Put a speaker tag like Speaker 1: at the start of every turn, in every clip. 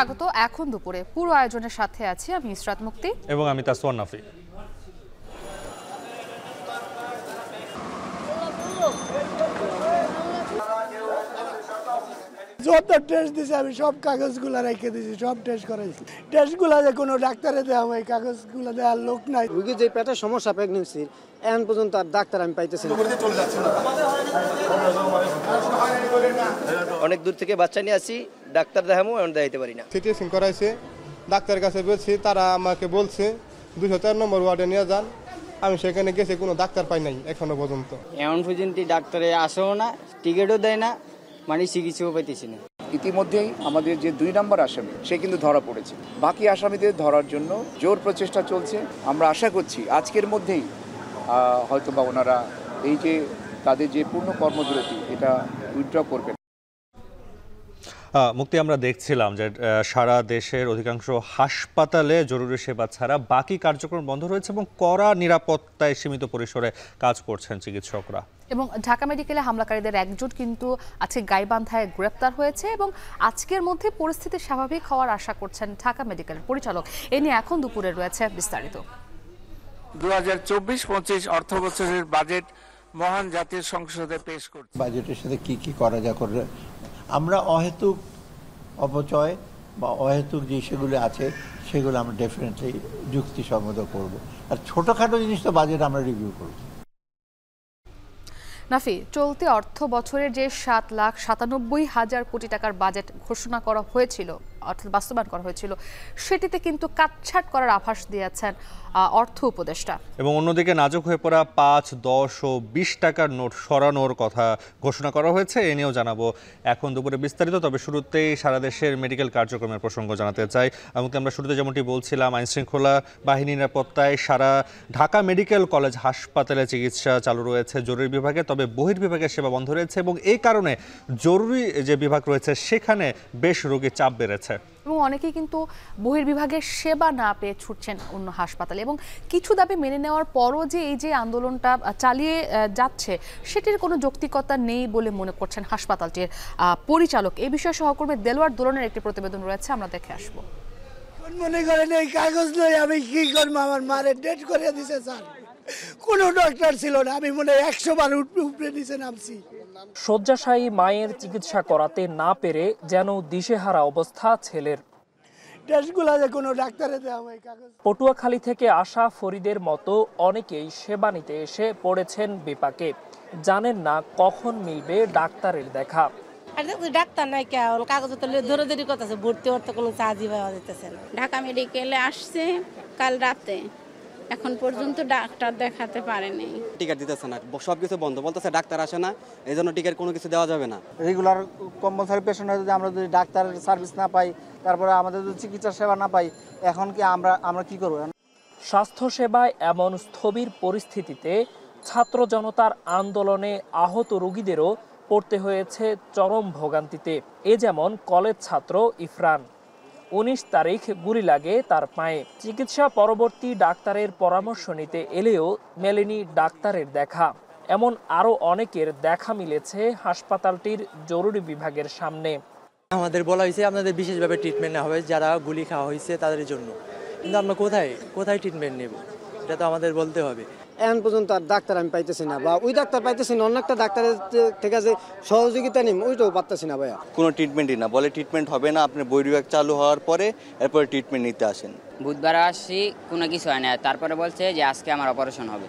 Speaker 1: স্বাগত এখন দুপুরে পুরো আয়োজনের সাথে আছি আমি ইসরাত মুক্তি
Speaker 2: এবং আমি তাসওয়ান নাফি।
Speaker 3: যত টেস্ট দিছে আমি সব কাগজগুলো রেখে দিয়েছি, সব টেস্ট করাইছি। টেস্টগুলো যে কোনো ডাক্তারে দেওয়া হয়, কাগজগুলো দেওয়ার লোক নাই।
Speaker 4: রোগীর যে পেটের সমস্যা প্রেগনেন্সির এখন পর্যন্ত আর ডাক্তার আমি পাইতেছি না।
Speaker 5: অনেক দূর থেকে বাচ্চা নিয়ে আসি, ডাক্তার দেখামো এখন দেখাইতে পারি না।
Speaker 6: সিটি স্ক্যান করাইছে, ডাক্তারের কাছে বলছি, তারা আমাকে বলছে 204 নম্বর ওয়ার্ডে নিয়ে যান। আমি সেখানে গেছি, কোনো ডাক্তার পাই নাই এখনো পর্যন্ত।
Speaker 4: এখন পর্যন্ত ডাক্তারে আসেও না, টিকিটও দেয় না, মানে চিকিৎসাও পাইতেছি না।
Speaker 7: ইতিমধ্যেই আমাদের যে 2 নম্বর আসামি সে কিন্তু ধরা পড়েছে। বাকি আসামিদের ধরার জন্য জোর প্রচেষ্টা চলছে। আমরা আশা করছি আজকের মধ্যেই হয়তো বা ওনারা এই যে তাদের যে পূর্ণ কর্মবিরতি এটা উইথড্র করবেন।
Speaker 2: মুক্তি, আমরা দেখছিলাম যে সারা দেশের অধিকাংশ হাসপাতালে জরুরি সেবা ছাড়া বাকি কার্যক্রম বন্ধ রয়েছে এবং কড়া নিরাপত্তায় সীমিত পরিসরে কাজ করছেন চিকিৎসকরা। এবং
Speaker 1: ঢাকা মেডিকেলে হামলাকারীদের একজন কিন্তু আজকে গাইবান্ধায় গ্রেপ্তার হয়েছে এবং আজকের মধ্যে পরিস্থিতি স্বাভাবিক হওয়ার আশা করছেন ঢাকা মেডিকেলের পরিচালক। এ নিয়ে এখন দুপুরে রয়েছে বিস্তারিত।
Speaker 8: 2024-25 অর্থ বছরের বাজেট মহান জাতীয় সংসদে পেশ করছে।
Speaker 9: বাজেটের সাথে কি করা যায় করে আমরা অহেতুক অপচয় বা অহেতুক যে সেগুলো আছে সেগুলো আমরা ডেফিনেটলি যুক্তিসঙ্গত করব। আর ছোটখাটো জিনিস তো বাজেট আমরা রিভিউ করব।
Speaker 1: নাফি, চলতি অর্থ বছরের যে 7,97,000 কোটি টাকার বাজেট ঘোষণা করা হয়েছিল, অর্থাৎ বাস্তবায়ন করা হয়েছিল, সেটিতে কিন্তু কাটছাট করার আভাস দিয়েছেন অর্থ উপদেষ্টা।
Speaker 2: এবং অন্যদিকে নাজুক হয়ে পড়া 5, 10 ও 20 টাকার নোট সরানোর কথা ঘোষণা করা হয়েছে। এ নিয়েও জানাবো এখন দুপুরে বিস্তারিত। তবে শুরুতেই সারা দেশের মেডিকেল কার্যক্রমের প্রসঙ্গ জানাতে চাই। এমনকি আমরা শুরুতে যেমনটি বলছিলাম, আইনশৃঙ্খলা বাহিনী নিরাপত্তায় সারা ঢাকা মেডিকেল কলেজ হাসপাতালে চিকিৎসা চালু রয়েছে জরুরি বিভাগে, তবে বহির্বিভাগের সেবা বন্ধ রয়েছে এবং এই কারণে জরুরি যে বিভাগ রয়েছে সেখানে বেশ রোগীর চাপ বেড়েছে
Speaker 1: এবং অনেকেই কিন্তু বহির্বিভাগের সেবা না পেয়ে ছুটছেন অন্য হাসপাতালে। এবং কিছু দাবি মেনে নেওয়ার পরও যে এই যে আন্দোলনটা চালিয়ে যাচ্ছে সেটির কোনো যৌক্তিকতা নেই বলে মনে করছেন হাসপাতালটির পরিচালক। এই বিষয়ে সহকর্মী দেলোয়ার দোলনের একটি প্রতিবেদন রয়েছে, আমরা দেখে আসবো।
Speaker 3: মনে করেন এই কাগজ নয়, আমি কি করবো? আমার মারে ডেট করে দিছে স্যার, কোনো ডক্টর ছিল না। আমি মনে হয় 100 বার উপরে নিচে নামছি।
Speaker 10: শয্যাশায়ী মায়ের চিকিৎসা করাতে না পেরে যেন দিশেহারা অবস্থা ছেলের। পটুয়াখালী থেকে আসা ফরিদের মতো অনেকেই সেবা নিতে এসে পড়েছেন বিপাকে। জানেন না কখন মিলবে ডাক্তারের দেখা।
Speaker 11: ডাক্তার নাই, কেমন কাগজ ধরে করতেছে, ভর্তি হতে কোনো চার্জই পাওয়া যেতেছে না। ঢাকা মেডিকেলে আসছে কাল রাতে, এখন পর্যন্ত ডাক্তার দেখাতে পারেনি।
Speaker 4: টিকিট দিতেছে না, সবকিছু বন্ধ, বলতেছে ডাক্তার আসে না, এই জন্য টিকিট কোনো কিছু দেওয়া যাবে না।
Speaker 5: রেগুলার কম্পালসারি পেশেন্ট যদি আমরা যদি ডাক্তারের সার্ভিস না পাই, তারপরে আমাদের যদি চিকিৎসা সেবা না পাই, এখন কি আমরা কি করবো?
Speaker 10: স্বাস্থ্য সেবায় এমন স্থবির পরিস্থিতিতে ছাত্র জনতার আন্দোলনে আহত রোগীদেরও পড়তে হয়েছে চরম ভোগান্তিতে। এ যেমন কলেজ ছাত্র ইফরান। 19 তারিখ গুলি লাগে তার পায়ে। চিকিৎসা পরবর্তী ডাক্তারের পরামর্শ নিতে এলেও মেলেনি ডাক্তারের দেখা। এমন আরও অনেকের দেখা মিলেছে হাসপাতালটির জরুরি বিভাগের সামনে।
Speaker 5: আমাদের বলা হয়েছে আপনাদের বিশেষভাবে ট্রিটমেন্ট নেওয়া হবে যারা গুলি খাওয়া হয়েছে তাদের জন্য, কিন্তু আমরা কোথায় ট্রিটমেন্ট নেব এটা তো আমাদের বলতে হবে। এখন পর্যন্ত আর ডাক্তার আমি পাইতেছি না, বা ওই ডাক্তার পাইতেছি না, অন্য একটা ডাক্তারের থেকে যে সহযোগিতা নিম ওইটাও পারতেছি না ভাইয়া।
Speaker 12: কোনো ট্রিটমেন্টই না, বলে ট্রিটমেন্ট হবে না, আপনার বহির্বিভাগ চালু হওয়ার পরে এরপরে ট্রিটমেন্ট নিতে আসেন।
Speaker 13: বুধবার আসছি, কোনো কিছু হয় না, তারপরে বলছে যে আজকে আমার অপারেশন হবে।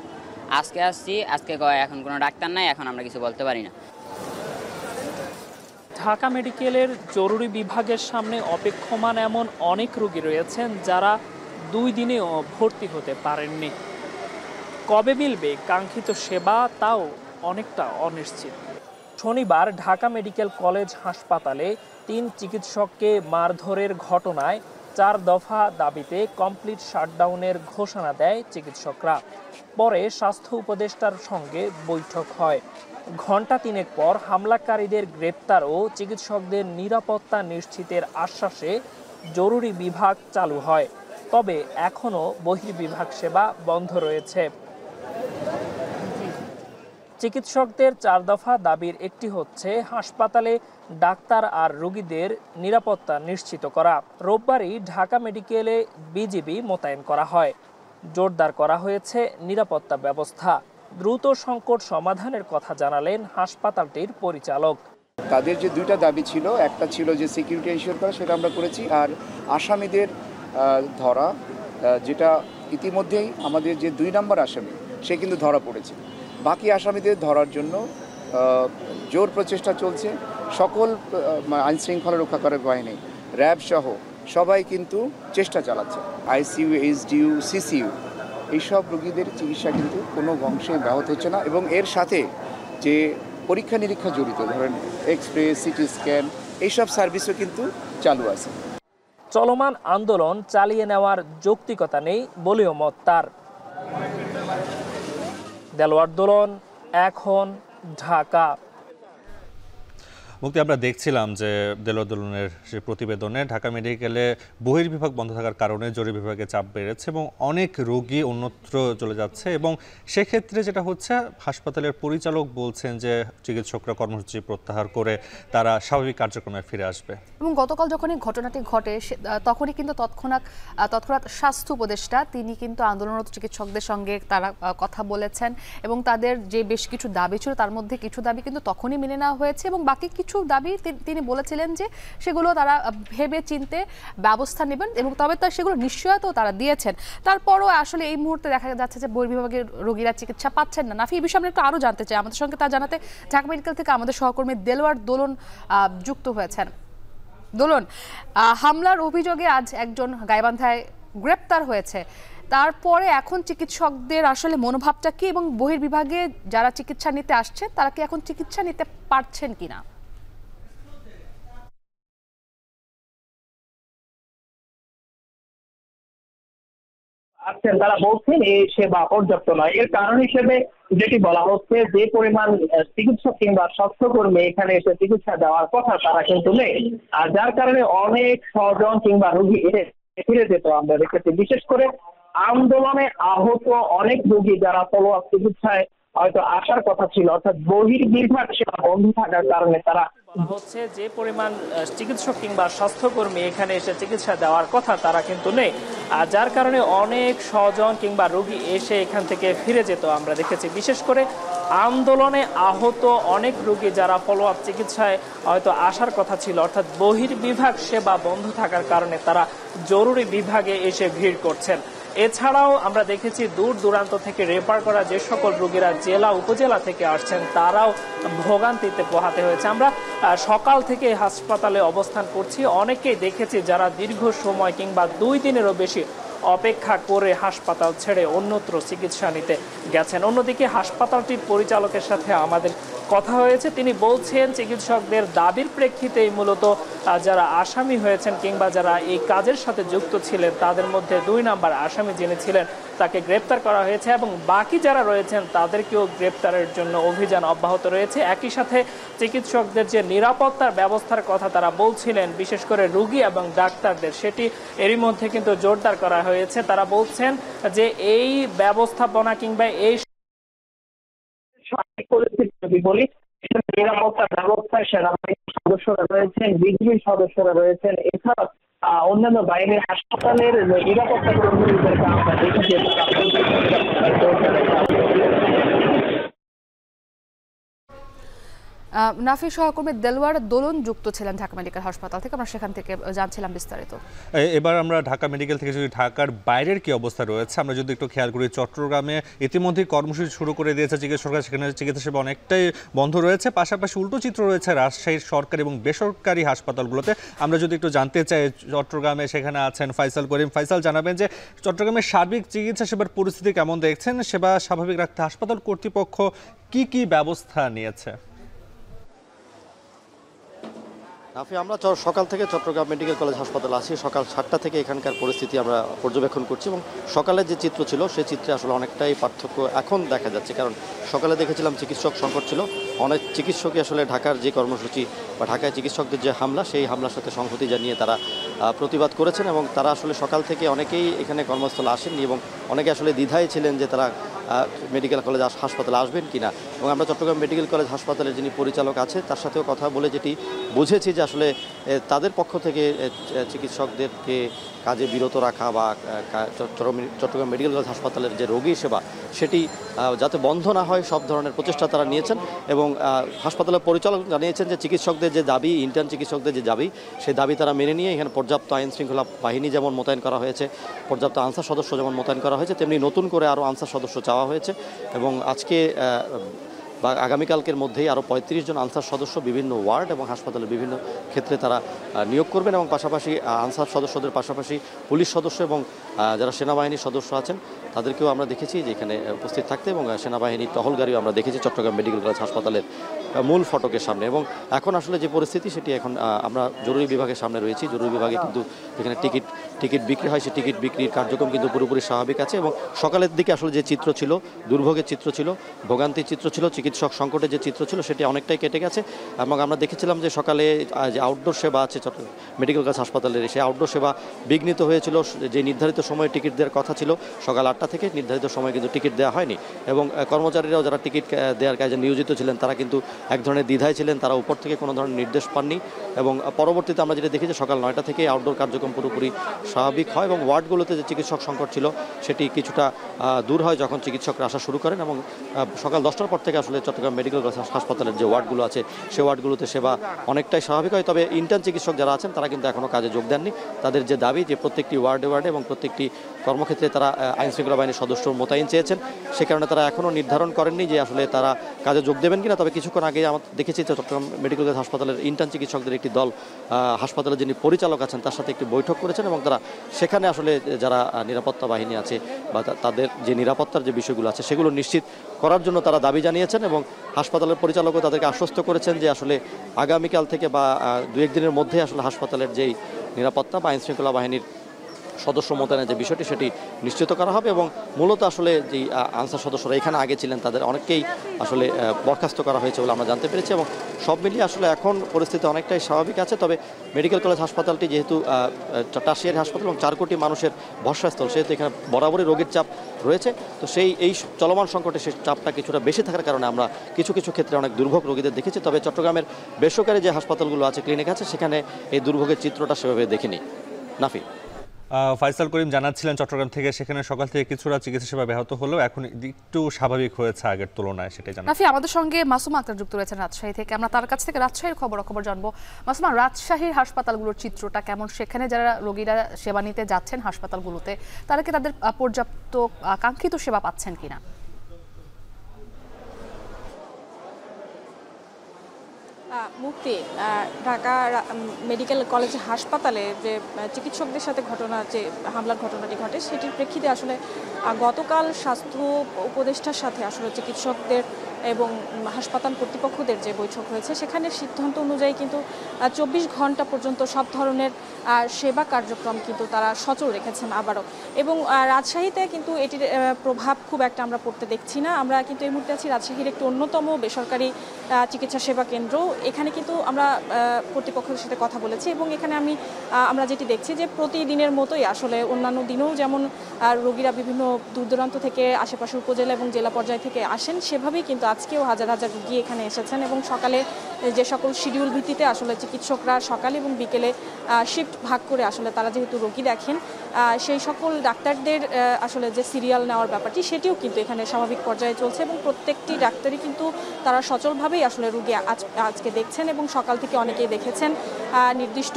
Speaker 13: আজকে আসছি, আজকে এখন কোনো ডাক্তার নাই, এখন আমরা কিছু বলতে পারি না।
Speaker 10: ঢাকা মেডিকেলের জরুরি বিভাগের সামনে অপেক্ষমান এমন অনেক রোগী রয়েছেন যারা 2 দিনেও ভর্তি হতে পারেননি। কবে মিলবে কাঙ্ক্ষিত সেবা তাও অনেকটা অনিশ্চিত। শনিবার ঢাকা মেডিকেল কলেজ হাসপাতালে 3 চিকিৎসককে মারধরের ঘটনায় 4 দফা দাবিতে কমপ্লিট শাটডাউনের ঘোষণা দেয় চিকিৎসকরা। পরে স্বাস্থ্য উপদেষ্টার সঙ্গে বৈঠক হয়। ঘণ্টা 3 পর হামলাকারীদের গ্রেপ্তার ও চিকিৎসকদের নিরাপত্তা নিশ্চিতের আশ্বাসে জরুরি বিভাগ চালু হয়। তবে এখনও বহির্বিভাগ সেবা বন্ধ রয়েছে। চিকিৎসকদের 4 দফা দাবির একটি হচ্ছে হাসপাতালে ডাক্তার আর রোগীদের নিরাপত্তা নিশ্চিত করা। রোববারই ঢাকা মেডিকেলে বিজিবি মোতায়েন করা হয়। জোরদার করা হয়েছে নিরাপত্তা ব্যবস্থা। দ্রুত সংকট সমাধানের কথা জানালেন হাসপাতালটির পরিচালক।
Speaker 7: তাদের যে দুইটা দাবি ছিল, একটা ছিল যে সিকিউরিটি এনশিওর করা, সেটা আমরা করেছি, আর আসামিদের ধরা, যেটা ইতিমধ্যেই আমাদের যে 2 নম্বর আসামি সে কিন্তু ধরা পড়েছে। বাকি আসামিদের ধরার জন্য জোর প্রচেষ্টা চলছে। সকল আইনশৃঙ্খলা রক্ষাকারী বাহিনী, র্যাব সহ সবাই কিন্তু চেষ্টা চালাচ্ছে। আইসিইউ, এইচডিইউ, সিসিইউ এইসব রোগীদের চিকিৎসা কিন্তু কোনো অংশে ব্যাহত হচ্ছে না, এবং এর সাথে যে পরীক্ষা নিরীক্ষা জড়িত, ধরেন এক্সরে, সিটি স্ক্যান, এইসব সার্ভিসও কিন্তু চালু আছে।
Speaker 10: চলমান আন্দোলন চালিয়ে নেওয়ার যৌক্তিকতা নেই বলেও মত তার। দেলোয়ার দোলন, এখন, ঢাকা।
Speaker 2: মুক্তি, আমরা দেখছিলাম যে দেলোয়ার দোলনের যে প্রতিবেদনে ঢাকা মেডিকেলে বহির্বিভাগ বন্ধ থাকার কারণে জরুরি বিভাগে চাপ বেড়েছে এবং অনেক রোগী অন্যত্র চলে যাচ্ছে, এবং সেক্ষেত্রে যেটা হচ্ছে হাসপাতালের পরিচালক বলছেন যে চিকিৎসকরা কর্মসূচি প্রত্যাহার করে তারা স্বাভাবিক কার্যক্রমে ফিরে আসবে।
Speaker 1: এবং গতকাল যখন এই ঘটনাটি ঘটে তখনই কিন্তু তৎক্ষণাৎ স্বাস্থ্য উপদেষ্টা তিনি কিন্তু আন্দোলনরত চিকিৎসকদের সঙ্গে তারা কথা বলেছেন, এবং তাদের যে বেশ কিছু দাবি ছিল তার মধ্যে কিছু দাবি কিন্তু তখনই মেনে নেওয়া হয়েছে, এবং বাকি কিছু দাবি তিনি বলেছিলেন যে সেগুলো তারা ভেবে চিনতে ব্যবস্থা নেবেন, এবং তবে তো সেগুলো নিশ্চয়তাও তারা দিয়েছেন। তারপরও আসলে এই মুহূর্তে দেখা যাচ্ছে যে বহির্বিভাগের রোগীরা চিকিৎসা পাচ্ছেন না। নাফি, এই বিষয়ে আমরা একটু আরও জানতে চাই। আমাদের সঙ্গে তা জানাতে ঢাকা মেডিকেল থেকে আমাদের সহকর্মী দেলোয়ার দোলন যুক্ত হয়েছেন। দোলন, হামলার অভিযোগে আজ একজন গাইবান্ধায় গ্রেপ্তার হয়েছে, তারপরে এখন চিকিৎসকদের আসলে মনোভাবটা কি, এবং বহির্বিভাগে যারা চিকিৎসা নিতে আসছেন তারা কি এখন চিকিৎসা নিতে পারছেন কিনা?
Speaker 14: আসছেন তারা বলছেন এই সেবা পর্যাপ্ত নয়। এর কারণ হিসেবে যেটি বলা হচ্ছে, যে পরিমাণ চিকিৎসক কিংবা স্বাস্থ্যকর্মী এখানে এসে চিকিৎসা দেওয়ার কথা তারা কিন্তু নেই, আর যার কারণে অনেক স্বজন কিংবা রোগী ফিরে যেত আমরা দেখেছি। বিশেষ করে আন্দোলনে আহত অনেক রোগী যারা ফলো আপ চিকিৎসায় হয়তো আসার কথা ছিল, অর্থাৎ বহির্বিভাগ সেবা বন্ধ থাকার কারণে তারা
Speaker 10: হচ্ছে যে পরিমাণ চিকিৎসক কিংবা স্বাস্থ্যকর্মী এখানে এসে চিকিৎসা দেওয়ার কথা তারা কিন্তু নেই, আর যার কারণে অনেক স্বজন কিংবা রোগী এসে এখান থেকে ফিরে যেত আমরা দেখেছি। বিশেষ করে আন্দোলনে আহত অনেক রোগী যারা ফলো আপ চিকিৎসায় হয়তো আসার কথা ছিল, অর্থাৎ বহির্বিভাগ সেবা বন্ধ থাকার কারণে তারা জরুরি বিভাগে এসে ভিড় করছেন। এছাড়াও আমরা দেখেছি দূর দূরান্ত থেকে রেফার করা যে সকল রোগীরা জেলা উপজেলা থেকে আসছেন তারাও ভোগান্তিতে পোহাতে হয়েছে। আমরা সকাল থেকে হাসপাতালে অবস্থান করছি, অনেকেই দেখেছি যারা দীর্ঘ সময় কিংবা 2 দিনেরও বেশি অপেক্ষা করে হাসপাতাল ছেড়ে অন্যত্র চিকিৎসা নিতে গেছেন। অন্যদিকে হাসপাতালটির পরিচালকের সাথে আমাদের কথা হয়েছে, তিনি বলছেন চিকিৎসকদের দাবির প্রেক্ষিতেই মূলত যারা আসামি হয়েছেন কিংবা যারা এই কাজের সাথে যুক্ত ছিলেন তাদের মধ্যে 2 নম্বর আসামি যিনি ছিলেন তাকে গ্রেপ্তার করা হয়েছে, এবং বাকি যারা রয়েছেন তাদেরকেও গ্রেপ্তারের জন্য অভিযান অব্যাহত রয়েছে। একই সাথে চিকিৎসকদের যে নিরাপত্তার ব্যবস্থার কথা তারা বলছিলেন, বিশেষ করে রোগী এবং ডাক্তারদের, সেটি এরই মধ্যে কিন্তু জোরদার করা হয়েছে। তারা বলছেন যে এই ব্যবস্থাপনা কিংবা এই
Speaker 14: যদি বলি নিরাপত্তা ব্যবস্থায় সেনাবাহিনীর সদস্যরা রয়েছেন, বিজিবির সদস্যরা রয়েছেন, এছাড়া অন্যান্য বাহিনীর হাসপাতালের নিরাপত্তা কর্মীদেরকে আমরা দেখেছি।
Speaker 1: নাফি, সহকর্মী দেলোয়ার দোলন যুক্ত ছিলেন ঢাকা মেডিকেল হাসপাতাল থেকে, আমরা সেখান থেকে জানছিলাম বিস্তারিত।
Speaker 2: এবার আমরা ঢাকা মেডিকেল থেকে যদি ঢাকার বাইরের কি অবস্থা রয়েছে আমরা যদি একটু খেয়াল করি, চট্টগ্রামে ইতিমধ্যে কর্মসূচি শুরু করে দিয়েছে চিকিৎসকরা, সেখানে চিকিৎসা সেবা অনেকটাই বন্ধ রয়েছে। পাশাপাশি উল্টো চিত্র রয়েছে রাজশাহীর সরকারি এবং বেসরকারি হাসপাতালগুলোতে। আমরা যদি একটু জানতে চাই, চট্টগ্রামে সেখানে আছেন ফাইসাল করিম। ফাইসাল, জানাবেন যে চট্টগ্রামের সার্বিক চিকিৎসা সেবার পরিস্থিতি কেমন দেখছেন? সেবা স্বাভাবিক রাখতে হাসপাতাল কর্তৃপক্ষ কি ব্যবস্থা নিয়েছে?
Speaker 15: নাফি, আমরা সকাল থেকে চট্টগ্রাম মেডিকেল কলেজ হাসপাতাল আছি। সকাল 7টা থেকে এখানকার পরিস্থিতি আমরা পর্যবেক্ষণ করছি, এবং সকালের যে চিত্র ছিল সেই চিত্রে আসলে অনেকটাই পার্থক্য এখন দেখা যাচ্ছে। কারণ সকালে দেখেছিলাম চিকিৎসক সংকট ছিল, অনেক চিকিৎসকই আসলে ঢাকার যে কর্মসূচি বা ঢাকায় চিকিৎসকদের যে হামলা, সেই হামলার সাথে সংহতি জানিয়ে তারা প্রতিবাদ করেছেন, এবং তারা আসলে সকাল থেকে অনেকেই এখানে কর্মস্থলে আসেননি, এবং অনেকে আসলে দ্বিধায় ছিলেন যে তারা মেডিকেল কলেজ হাসপাতালে আসবেন কিনা। এবং আমরা চট্টগ্রাম মেডিকেল কলেজ হাসপাতালের যিনি পরিচালক আছে তার সাথেও কথা বলে যেটি বুঝেছি যে আসলে তাদের পক্ষ থেকে চিকিৎসকদেরকে কাজে বিরত রাখা বা চট্টগ্রাম মেডিকেল কলেজ হাসপাতালের যে রোগী সেবা সেটি যাতে বন্ধ না হয় সব ধরনের প্রচেষ্টা তারা নিয়েছেন। এবং হাসপাতালের পরিচালক জানিয়েছেন যে চিকিৎসকদের যে দাবি, ইন্টার্ন চিকিৎসকদের যে দাবি, সেই দাবি তারা মেনে নিয়ে এখানে পর্যাপ্ত আইন শৃঙ্খলা বাহিনী যেমন মোতায়েন করা হয়েছে, পর্যাপ্ত আনসার সদস্য যেমন মোতায়েন করা হয়েছে, তেমনি নতুন করে আরও আনসার সদস্য চাওয়া হয়েছে। এবং আজকে বা আগামীকালকের মধ্যেই আরও 35 জন আনসার সদস্য বিভিন্ন ওয়ার্ড এবং হাসপাতালের বিভিন্ন ক্ষেত্রে তারা নিয়োগ করবেন। এবং পাশাপাশি আনসার সদস্যদের পাশাপাশি পুলিশ সদস্য এবং যারা সেনাবাহিনীর সদস্য আছেন তাদেরকেও আমরা দেখেছি যে এখানে উপস্থিত থাকতে, এবং সেনাবাহিনীর টহল গাড়িও আমরা দেখেছি চট্টগ্রাম মেডিকেল কলেজ হাসপাতালের মূল ফটকের সামনে। এবং এখন আসলে যে পরিস্থিতি সেটি এখন আমরা জরুরি বিভাগের সামনে রয়েছি। জরুরি বিভাগে কিন্তু যেখানে টিকিট বিক্রি হয়, সেই টিকিট বিক্রির কার্যক্রম কিন্তু পুরোপুরি স্বাভাবিক আছে। এবং সকালের দিকে আসলে যে চিত্র ছিল, দুর্ভোগের চিত্র ছিল, ভোগান্তির চিত্র ছিল, চিকিৎসক সংকটের যে চিত্র ছিল সেটি অনেকটাই কেটে গেছে। এবং আমরা দেখেছিলাম যে সকালে যে আউটডোর সেবা আছে চট্টগ্রাম মেডিকেল কলেজ হাসপাতালের, সেই আউটডোর সেবা বিঘ্নিত হয়েছিল। যে নির্ধারিত সময়ে টিকিট দেওয়ার কথা ছিল সকাল 8টা থেকে, নির্ধারিত সময় কিন্তু টিকিট দেওয়া হয়নি। এবং কর্মচারীরাও যারা টিকিট দেওয়ার কাজে নিয়োজিত ছিলেন তারা কিন্তু এক ধরনের দ্বিধায় ছিলেন, তারা উপর থেকে কোনো ধরনের নির্দেশ পাননি। এবং পরবর্তীতে আমরা যেটা দেখি যে সকাল 9টা থেকে আউটডোর কার্যক্রম পুরোপুরি স্বাভাবিক হয়। এবং ওয়ার্ডগুলোতে যে চিকিৎসক সংকট ছিল সেটি কিছুটা দূর হয় যখন চিকিৎসকরা আসা শুরু করেন। এবং সকাল 10টার পর থেকে আসলে চট্টগ্রাম মেডিকেল কলেজ হাসপাতালের যে ওয়ার্ডগুলো আছে সেই ওয়ার্ডগুলোতে সেবা অনেকটাই স্বাভাবিক হয়। তবে ইন্টার্ন চিকিৎসক যারা আছেন তারা কিন্তু এখনও কাজে যোগ দেননি। তাদের যে দাবি যে প্রত্যেকটি ওয়ার্ডে এবং প্রত্যেকটি কর্মক্ষেত্রে তারা আইনশৃঙ্খলা বাহিনীর সদস্য মোতায়েন চেয়েছেন, সে কারণে তারা এখনও নির্ধারণ করেননি যে আসলে তারা কাজে যোগ দেবেন কিনা। তবে কিছুক্ষণ আগে আমরা দেখেছি যে চট্টগ্রাম মেডিকেল কলেজ হাসপাতালের ইন্টার্ন চিকিৎসকদের একটি দল হাসপাতালের যিনি পরিচালক আছেন তার সাথে একটি বৈঠক করেছেন। এবং তারা সেখানে আসলে যারা নিরাপত্তা বাহিনী আছে বা তাদের যে নিরাপত্তার যে বিষয়গুলো আছে সেগুলো নিশ্চিত করার জন্য তারা দাবি জানিয়েছেন। এবং হাসপাতালের পরিচালকও তাদেরকে আশ্বস্ত করেছেন যে আসলে আগামীকাল থেকে বা 2-1 দিনের মধ্যে আসলে হাসপাতালের যেই নিরাপত্তা বা আইনশৃঙ্খলা বাহিনীর সদস্য মোতায়েনের যে বিষয়টি সেটি নিশ্চিত করা হবে। এবং মূলত আসলে যেই আনসার সদস্যরা এখানে আগে ছিলেন তাদের অনেককেই আসলে বরখাস্ত করা হয়েছে বলে আমরা জানতে পেরেছি। এবং সব মিলিয়ে আসলে এখন পরিস্থিতি অনেকটাই স্বাভাবিক আছে। তবে মেডিকেল কলেজ হাসপাতালটি যেহেতু টারশিয়ারি হাসপাতাল এবং 4 কোটি মানুষের ভরসাস্থল, সেহেতু এখানে বরাবরই রোগীর চাপ রয়েছে। তো এই চলমান সংকটে সেই চাপটা কিছুটা বেশি থাকার কারণে আমরা কিছু ক্ষেত্রে অনেক দুর্ভোগ রোগীদের দেখেছি। তবে চট্টগ্রামের বেসরকারি যে হাসপাতালগুলো আছে, ক্লিনিক আছে, সেখানে এই দুর্ভোগের চিত্রটা সেভাবে দেখিনি। নাফি
Speaker 2: ফাইসাল করিম জানাচ্ছিলেন চট্টগ্রাম থেকে, সেখানে সকাল থেকে কিছুটা চিকিৎসা সেবা ব্যাহত হলেও এখন একটু স্বাভাবিক হয়েছে আগের তুলনায়, সেটাই জানা।
Speaker 1: নাফি, আমাদের সঙ্গে মাসুমা আক্তার যুক্ত রয়েছেন রাজশাহী থেকে। আমরা তার কাছ থেকে রাজশাহীর খবর জানবো। মাসুমা, রাজশাহীর হাসপাতালগুলোর চিত্রটা কেমন? সেখানে যারা রোগীরা সেবা নিতে যাচ্ছেন হাসপাতালগুলোতে, তারা কি তাদের পর্যাপ্ত কাঙ্ক্ষিত সেবা পাচ্ছেন কিনা?
Speaker 16: মুক্তি, ঢাকা মেডিকেল কলেজ হাসপাতালে যে চিকিৎসকদের সাথে যে হামলার ঘটনাটি ঘটে সেটির প্রেক্ষিতে আসলে গতকাল স্বাস্থ্য উপদেষ্টার সাথে আসলে চিকিৎসকদের এবং হাসপাতাল কর্তৃপক্ষদের যে বৈঠক হয়েছে সেখানে সিদ্ধান্ত অনুযায়ী কিন্তু 24 ঘন্টা পর্যন্ত সব ধরনের সেবা কার্যক্রম কিন্তু তারা সচল রেখেছেন আবারও। এবং রাজশাহীতে কিন্তু এটির প্রভাব খুব একটা আমরা পড়তে দেখছি না। আমরা কিন্তু এই মুহূর্তে আছি রাজশাহীর একটি অন্যতম বেসরকারি চিকিৎসা সেবা কেন্দ্র। এখানে কিন্তু আমরা কর্তৃপক্ষের সাথে কথা বলেছি এবং এখানে আমরা যেটি দেখছি যে প্রতিদিনের মতোই আসলে অন্যান্য দিনেও যেমন রোগীরা বিভিন্ন দূর দূরান্ত থেকে আশেপাশের উপজেলা এবং জেলা পর্যায় থেকে আসেন, সেভাবেই কিন্তু আজকেও হাজার হাজার রোগী এখানে এসেছেন। এবং সকালে যে সকল শিডিউল ভিত্তিতে আসলে চিকিৎসকরা সকালে এবং বিকেলে শিফট ভাগ করে আসলে তারা যেহেতু রোগী দেখেন, সেই সকল ডাক্তারদের আসলে যে সিরিয়াল নেওয়ার ব্যাপারটি সেটিও কিন্তু এখানে স্বাভাবিক পর্যায়ে চলছে। এবং প্রত্যেকটি ডাক্তারই কিন্তু তারা সচলভাবেই আসলে রোগী আজকে দেখছেন এবং সকাল থেকে অনেকেই দেখেছেন, নির্দিষ্ট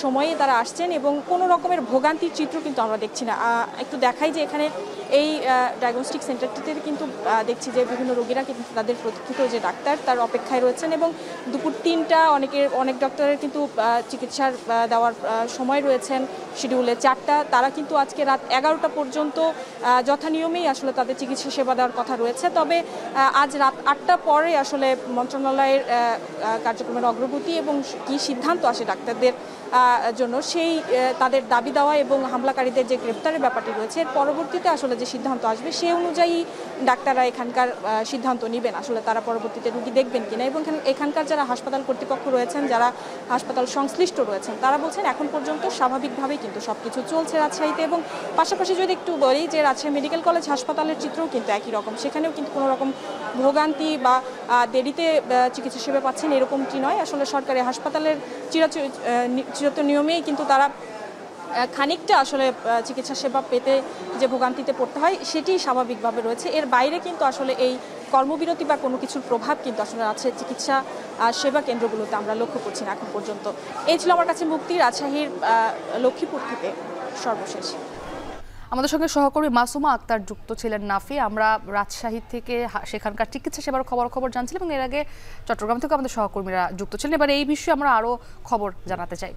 Speaker 16: সময়ে তারা আসছেন এবং কোনো রকমের ভোগান্তির চিত্র কিন্তু আমরা দেখছি না। একটু দেখাই যে এখানে এই ডায়াগনস্টিক সেন্টারটিতে কিন্তু দেখছি যে বিভিন্ন রোগীরা কিন্তু তাদের প্রতীক্ষিত যে ডাক্তার তার অপেক্ষায় রয়েছেন এবং দুপুর 3টা অনেক ডক্টরের কিন্তু চিকিৎসার দেওয়ার সময় রয়েছেন শিডিউলে 4টা, তারা কিন্তু আজকে রাত 11টা পর্যন্ত যথানিয়মেই আসলে তাদের চিকিৎসা সেবা দেওয়ার কথা রয়েছে। তবে আজ রাত 8টা পরে আসলে মন্ত্রণালয়ের কার্যক্রমের অগ্রগতি এবং কী সিদ্ধান্ত আসে ডাক্তারদের জন্য সেই তাদের দাবি দেওয়া এবং হামলাকারীদের যে গ্রেপ্তারের ব্যাপারটি রয়েছে এর পরবর্তীতে আসলে যে সিদ্ধান্ত আসবে সে অনুযায়ী ডাক্তাররা এখানকার সিদ্ধান্ত নেবেন আসলে তারা পরবর্তীতে রোগী দেখবেন কিনা। এবং এখানকার যারা হাসপাতাল কর্তৃপক্ষ রয়েছেন, যারা হাসপাতাল সংশ্লিষ্ট রয়েছেন, তারা বলছেন এখন পর্যন্ত স্বাভাবিকভাবেই কিন্তু সবকিছু চলছে রাজশাহীতে। এবং পাশাপাশি যদি একটু বলি যে রাজশাহী মেডিকেল কলেজ হাসপাতালের চিত্রও কিন্তু একই রকম, সেখানেও কিন্তু কোনো রকম ভোগান্তি বা দেরিতে চিকিৎসা সেবা পাচ্ছেন এরকমটি নয়। আসলে সরকারি হাসপাতালের চিরাচরিত নিয়মেই কিন্তু তারা খানিকটা আসলে চিকিৎসা সেবা পেতে যে ভোগান্তিতে পড়তে হয় সেটি স্বাভাবিকভাবে রয়েছে। এর বাইরে কিন্তু আসলে এই কর্মবিরতি বা কোনো কিছুর প্রভাব কিন্তু আসলে আছে চিকিৎসা সেবা কেন্দ্রগুলোতে আমরা লক্ষ্য করছি না এখন পর্যন্ত। এই ছিল আমার কাছে মুক্তি রাজশাহীর লক্ষ্মীপুর থেকে সর্বশেষ।
Speaker 1: আমাদের সঙ্গে সহকর্মী মাসুমা আক্তার যুক্ত ছিলেন নাফি। আমরা রাজশাহী থেকে সেখানকার চিকিৎসা সেবার খবর জানছিলাম এবং এর আগে চট্টগ্রাম থেকে আমাদের সহকর্মীরা যুক্ত ছিলেন। এবার এই বিষয়ে আমরা আরও খবর জানাতে চাই।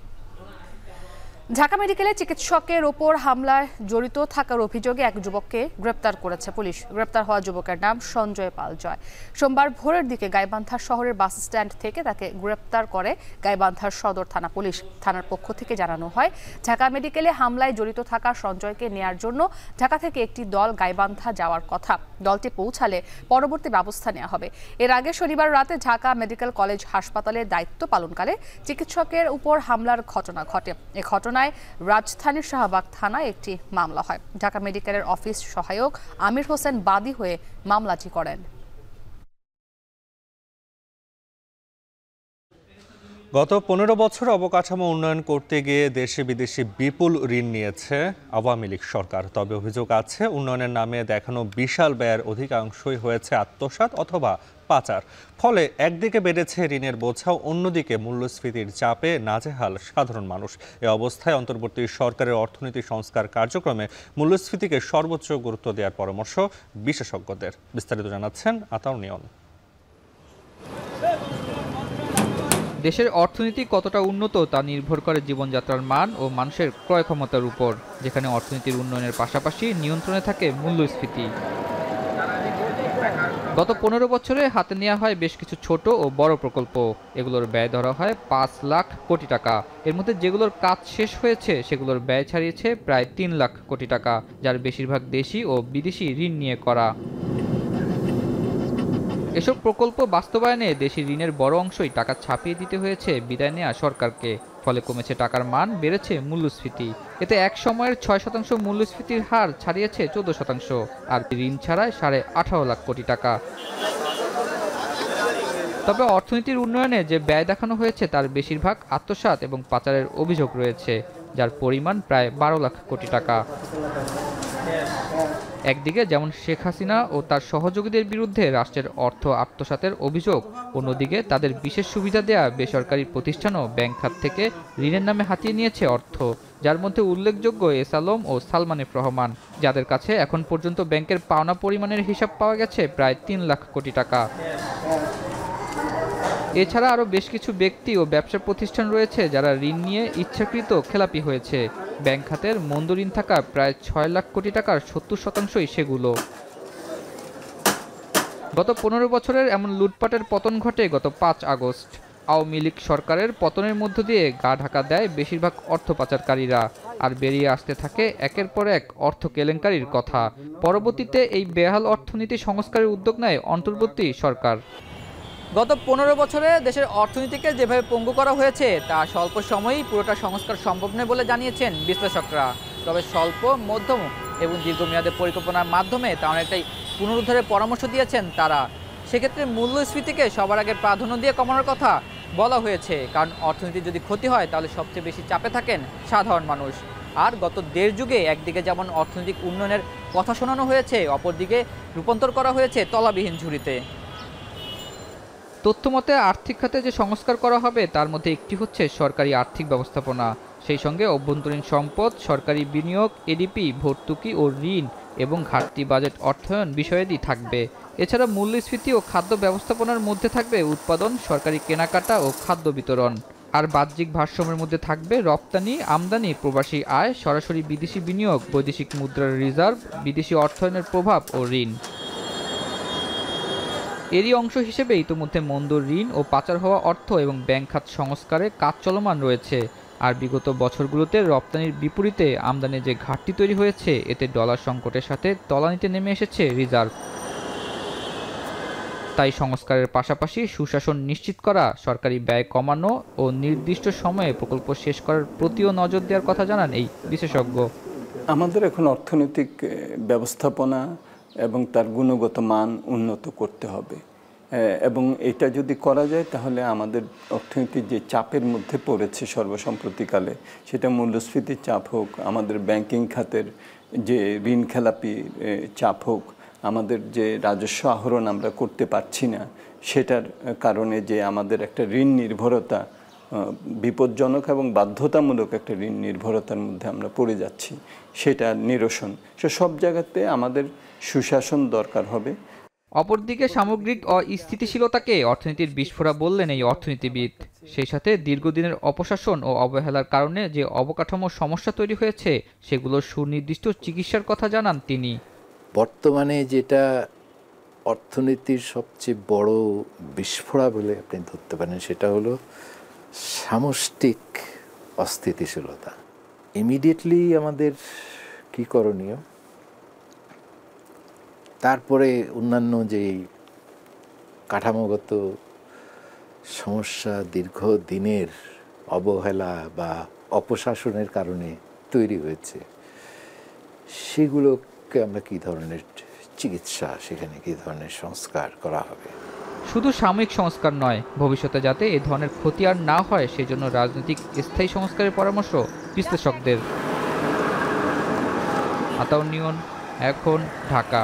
Speaker 1: ঢাকা মেডিকেলে চিকিৎসকের ওপর হামলায় জড়িত থাকার অভিযোগে এক যুবককে গ্রেপ্তার করেছে পুলিশ। গ্রেপ্তার হওয়া যুবকের নাম সঞ্জয় পাল জয়। সোমবার ভোরের দিকে গাইবান্ধা শহরের বাস স্ট্যান্ড থেকে তাকে গ্রেপ্তার করে গাইবান্ধার সদর থানা পুলিশ। থানার পক্ষ থেকে জানানো হয়, ঢাকা মেডিকেলে হামলায় জড়িত থাকা সঞ্জয়কে নেয়ার জন্য ঢাকা থেকে একটি দল গাইবান্ধা যাওয়ার কথা। দলটি পৌঁছালে পরবর্তী ব্যবস্থা নেওয়া হবে। এর আগে শনিবার রাতে ঢাকা মেডিকেল কলেজ হাসপাতালে দায়িত্ব পালনকালে চিকিৎসকের উপর হামলার ঘটনা ঘটে। এ ঘটনায় রাজধানীর শাহবাগ থানায় একটি মামলা হয়। ঢাকা মেডিকেলের অফিস সহায়ক আমির হোসেন বাদী হয়ে মামলাটি করেন।
Speaker 2: গত 15 বছর অবকাঠামো উন্নয়ন করতে গিয়ে দেশে বিদেশে বিপুল ঋণ নিয়েছে আওয়ামী লীগ সরকার। তবে অভিযোগ আছে, উন্নয়নের নামে দেখানো বিশাল ব্যয়ের অধিকাংশই হয়েছে আত্মসাৎ অথবা পাচার। ফলে একদিকে বেড়েছে ঋণের বোঝাও, অন্যদিকে মূল্যস্ফীতির চাপে নাজেহাল সাধারণ মানুষ। এ অবস্থায় অন্তর্বর্তী সরকারের অর্থনীতি সংস্কার কার্যক্রমে মূল্যস্ফীতিকে সর্বোচ্চ গুরুত্ব দেওয়ার পরামর্শ বিশেষজ্ঞদের। বিস্তারিত জানাচ্ছেন আতাউর নিয়ন।
Speaker 17: দেশের অর্থনীতি কতটা উন্নত তা নির্ভর করে জীবনযাত্রার মান ও মানুষের ক্রয় ক্ষমতার উপর, যেখানে অর্থনীতির উন্নয়নের পাশাপাশি নিয়ন্ত্রণে থাকে মূল্যস্ফীতি। গত 15 বছরে হাতে নেওয়া হয় বেশ কিছু ছোট ও বড় প্রকল্প। এগুলোর ব্যয় ধরা হয় 5 লাখ কোটি টাকা। এর মধ্যে যেগুলোর কাজ শেষ হয়েছে সেগুলোর ব্যয় ছাড়িয়েছে প্রায় 3 লাখ কোটি টাকা, যার বেশিরভাগ দেশি ও বিদেশি ঋণ নিয়ে করা। এসব প্রকল্প বাস্তবায়নে দেশি ঋণের বড় অংশই টাকা ছাপিয়ে দিতে হয়েছে বিদায় নেওয়া সরকারকে। ফলে কমেছে টাকার মান, বেড়েছে মূল্যস্ফীতি। এতে এক সময়ের 6% মূল্যস্ফীতির হার ছাড়িয়েছে 14%, আর ঋণ ছাড়ায় 18.5 লাখ কোটি টাকা। তবে অর্থনীতির উন্নয়নে যে ব্যয় দেখানো হয়েছে তার বেশিরভাগ আত্মসাৎ এবং পাচারের অভিযোগ রয়েছে, যার পরিমাণ প্রায় 12 লাখ কোটি টাকা। একদিকে যেমন শেখ হাসিনা ও তার সহযোগীদের বিরুদ্ধে রাষ্ট্রের অর্থ আত্মসাতের অভিযোগ, অন্যদিকে তাদের বিশেষ সুবিধা দেয়া বেসরকারি প্রতিষ্ঠানও ব্যাংক খাত থেকে ঋণের নামে হাতিয়ে নিয়েছে অর্থ, যার মধ্যে উল্লেখযোগ্য এস আলম ও সালমান এফ রহমান, যাদের কাছে এখন পর্যন্ত ব্যাংকের পাওনা পরিমাণের হিসাব পাওয়া গেছে প্রায় 3 লাখ কোটি টাকা। এছাড়া আরও বেশ কিছু ব্যক্তি ও ব্যবসা প্রতিষ্ঠান রয়েছে যারা ঋণ নিয়ে ইচ্ছাকৃত খেলাপি হয়েছে। ব্যাংক খাতের মন্দ ঋণ থাকা প্রায় 6 লাখ কোটি টাকার 70%ই সেগুলো। গত 15 বছরের এমন লুটপাটের পতন ঘটে গত 5 আগস্ট। আওয়ামী লীগ সরকারের পতনের মধ্য দিয়ে গা ঢাকা দেয় বেশিরভাগ অর্থ পাচারকারীরা, আর বেরিয়ে আসতে থাকে একের পর এক অর্থ কেলেঙ্কারির কথা। পরবর্তীতে এই বেহাল অর্থনীতি সংস্কারের উদ্যোগ নেয় অন্তর্বর্তী সরকার।
Speaker 18: গত 15 বছরে দেশের অর্থনীতিকে যেভাবে পঙ্গু করা হয়েছে তা স্বল্প সময়েই পুরোটা সংস্কার সম্ভব নয় বলে জানিয়েছেন বিশ্লেষকরা। তবে স্বল্প, মধ্যম এবং দীর্ঘমেয়াদে পরিকল্পনার মাধ্যমে তা অনেকটাই পুনরুদ্ধারের পরামর্শ দিয়েছেন তারা। সেক্ষেত্রে মূল্যস্ফীতিকে সবার আগে প্রাধান্য দিয়ে কমানোর কথা বলা হয়েছে, কারণ অর্থনীতির যদি ক্ষতি হয় তাহলে সবচেয়ে বেশি চাপে থাকেন সাধারণ মানুষ। আর গত 1.5 যুগে একদিকে যেমন অর্থনৈতিক উন্নয়নের কথা শোনানো হয়েছে, অপরদিকে রূপান্তর করা হয়েছে তলাবিহীন ঝুড়িতে।
Speaker 17: তথ্যমতে আর্থিক খাতে যে সংস্কার করা হবে তার মধ্যে একটি হচ্ছে সরকারি আর্থিক ব্যবস্থাপনা, সেই সঙ্গে অভ্যন্তরীণ সম্পদ, সরকারি বিনিয়োগ, এডিপি, ভর্তুকি ও ঋণ এবং ঘাটতি বাজেট অর্থায়ন বিষয়াদি থাকবে। এছাড়া মূল্যস্ফীতি ও খাদ্য ব্যবস্থাপনার মধ্যে থাকবে উৎপাদন, সরকারি কেনাকাটা ও খাদ্য বিতরণ। আর বাহ্যিক ভারসাম্যের মধ্যে থাকবে রপ্তানি, আমদানি, প্রবাসী আয়, সরাসরি বিদেশি বিনিয়োগ, বৈদেশিক মুদ্রার রিজার্ভ, বিদেশি অর্থায়নের প্রভাব ও ঋণ। এরই অংশ হিসেবে ইতিমধ্যে মন্দ ঋণ ও পাচার হওয়া অর্থ এবং ব্যাংক খাত সংস্কারে কাজ চলমান রয়েছে। আর বিগত বছরগুলোতে রপ্তানির বিপরীতে আমদানি যে ঘাটতি তৈরি হয়েছে, এতে ডলার সংকটের সাথে তলানিতে নেমে এসেছে রিজার্ভ। তাই সংস্কারের পাশাপাশি সুশাসন নিশ্চিত করা, সরকারি ব্যয় কমানো ও নির্দিষ্ট সময়ে প্রকল্প শেষ করার প্রতিও নজর দেওয়ার কথা জানান এই বিশেষজ্ঞ।
Speaker 19: আমাদের এখন অর্থনৈতিক ব্যবস্থাপনা এবং তার গুণগত মান উন্নত করতে হবে, এবং এটা যদি করা যায় তাহলে আমাদের অর্থনীতির যে চাপের মধ্যে পড়েছে সর্বসম্প্রতিকালে, সেটা মূল্যস্ফীতির চাপ হোক, আমাদের ব্যাংকিং খাতের যে ঋণ খেলাপি চাপ হোক, আমাদের যে রাজস্ব আহরণ আমরা করতে পারছি না, সেটার কারণে যে আমাদের একটা ঋণ নির্ভরতা, বিপজ্জনক এবং বাধ্যতামূলক একটা ঋণ নির্ভরতার মধ্যে আমরা পড়ে যাচ্ছি, সেটা নিরসন। সব জায়গাতে আমাদের সুশাসন দরকার হবে।
Speaker 17: অপরদিকে সামগ্রিক অস্থিতিশীলতাকে অর্থনীতির বিস্ফোরা বললেন এই অর্থনীতিবিদ। সেই সাথে দীর্ঘদিনের অপশাসন ও অবহেলার কারণে যে অবকাঠামোর সমস্যা তৈরি হয়েছে, সেগুলোর সুনির্দিষ্ট চিকিৎসার কথা জানান তিনি।
Speaker 20: বর্তমানে যেটা অর্থনীতির সবচেয়ে বড় বিস্ফোরা বলে আপনি ধরতে পারেন, সেটা হলো সামষ্টিক অস্থিতিশীলতা। ইমিডিয়েটলি আমাদের কি করণীয়, তারপরে অন্যান্য যে কাঠামোগত সমস্যা দীর্ঘদিনের অবহেলা বা অপশাসনের কারণে তৈরি হয়েছে, সেগুলোকে আমরা কী ধরনের চিকিৎসা, সেখানে কী ধরনের সংস্কার করা হবে।
Speaker 17: শুধু সাময়িক সংস্কার নয়, ভবিষ্যতে যাতে এ ধরনের ক্ষতি আর না হয় সেজন্য রাজনৈতিক স্থায়ী সংস্কারের পরামর্শ বিশ্লেষকদের। আতাউর নিয়ন, এখন, ঢাকা।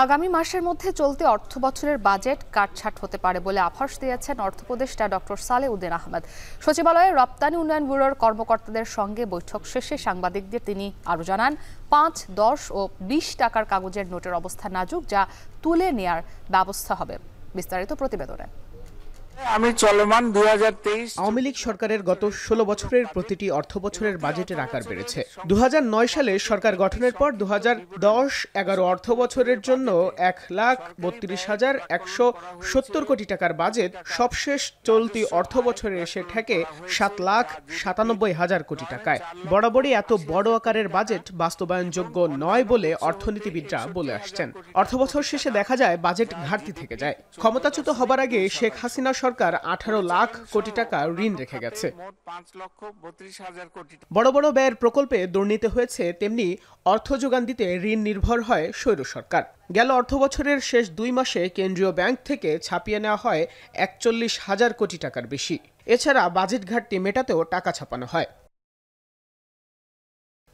Speaker 1: আগামী মাসের মধ্যে চলতি অর্থ বছরের বাজেট কাটছাট হতে পারে বলে আভাস দিয়েছেন অর্থ উপদেষ্টা ডক্টর সালেউদ্দিন আহমেদ। সচিবালয়ে রপ্তানি উন্নয়ন ব্যুরোর কর্মকর্তাদের সঙ্গে বৈঠক শেষে সাংবাদিকদের তিনি আরও জানান, 5, 10 ও 20 টাকার কাগজের নোটের অবস্থা নাজুক, যা তুলে নেয়ার ব্যবস্থা হবে। বিস্তারিত প্রতিবেদনে।
Speaker 8: আমি চলমান 2023
Speaker 21: আওয়ামী লীগ সরকারের গত 16 বছরের প্রতিটি অর্থ বছরের বাজেটের আকার বেড়েছে। 2009 সালে সরকার গঠনের পর 2010-11 অর্থ বছরের জন্য 1,32,170 কোটি টাকার বাজেট সবশেষ চলতি অর্থ বছরে এসে ঠেকে 7,97,000 কোটি টাকায়। বরাবরই এত বড় আকারের বাজেট বাস্তবায়নযোগ্য নয় বলে অর্থনীতিবিদরা বলে আসছেন। অর্থ বছর শেষে দেখা যায় বাজেট ঘাটতি থেকে যায়। ক্ষমতাচ্যুত হবার আগে শেখ হাসিনা সরকার 18 লাখ কোটি টাকা ঋণ রেখে গেছে। বড় বড় ব্যয়ের প্রকল্পে দুর্নীতি হয়েছে, তেমনি অর্থ যোগান দিতে ঋণ নির্ভর হয় স্বৈর সরকার। গেল অর্থ বছরের শেষ 2 মাসে কেন্দ্রীয় ব্যাংক থেকে ছাপিয়ে নেওয়া হয় 41,000 কোটি টাকার বেশি। এছাড়া বাজেট ঘাটতি মেটাতেও টাকা ছাপানো হয়,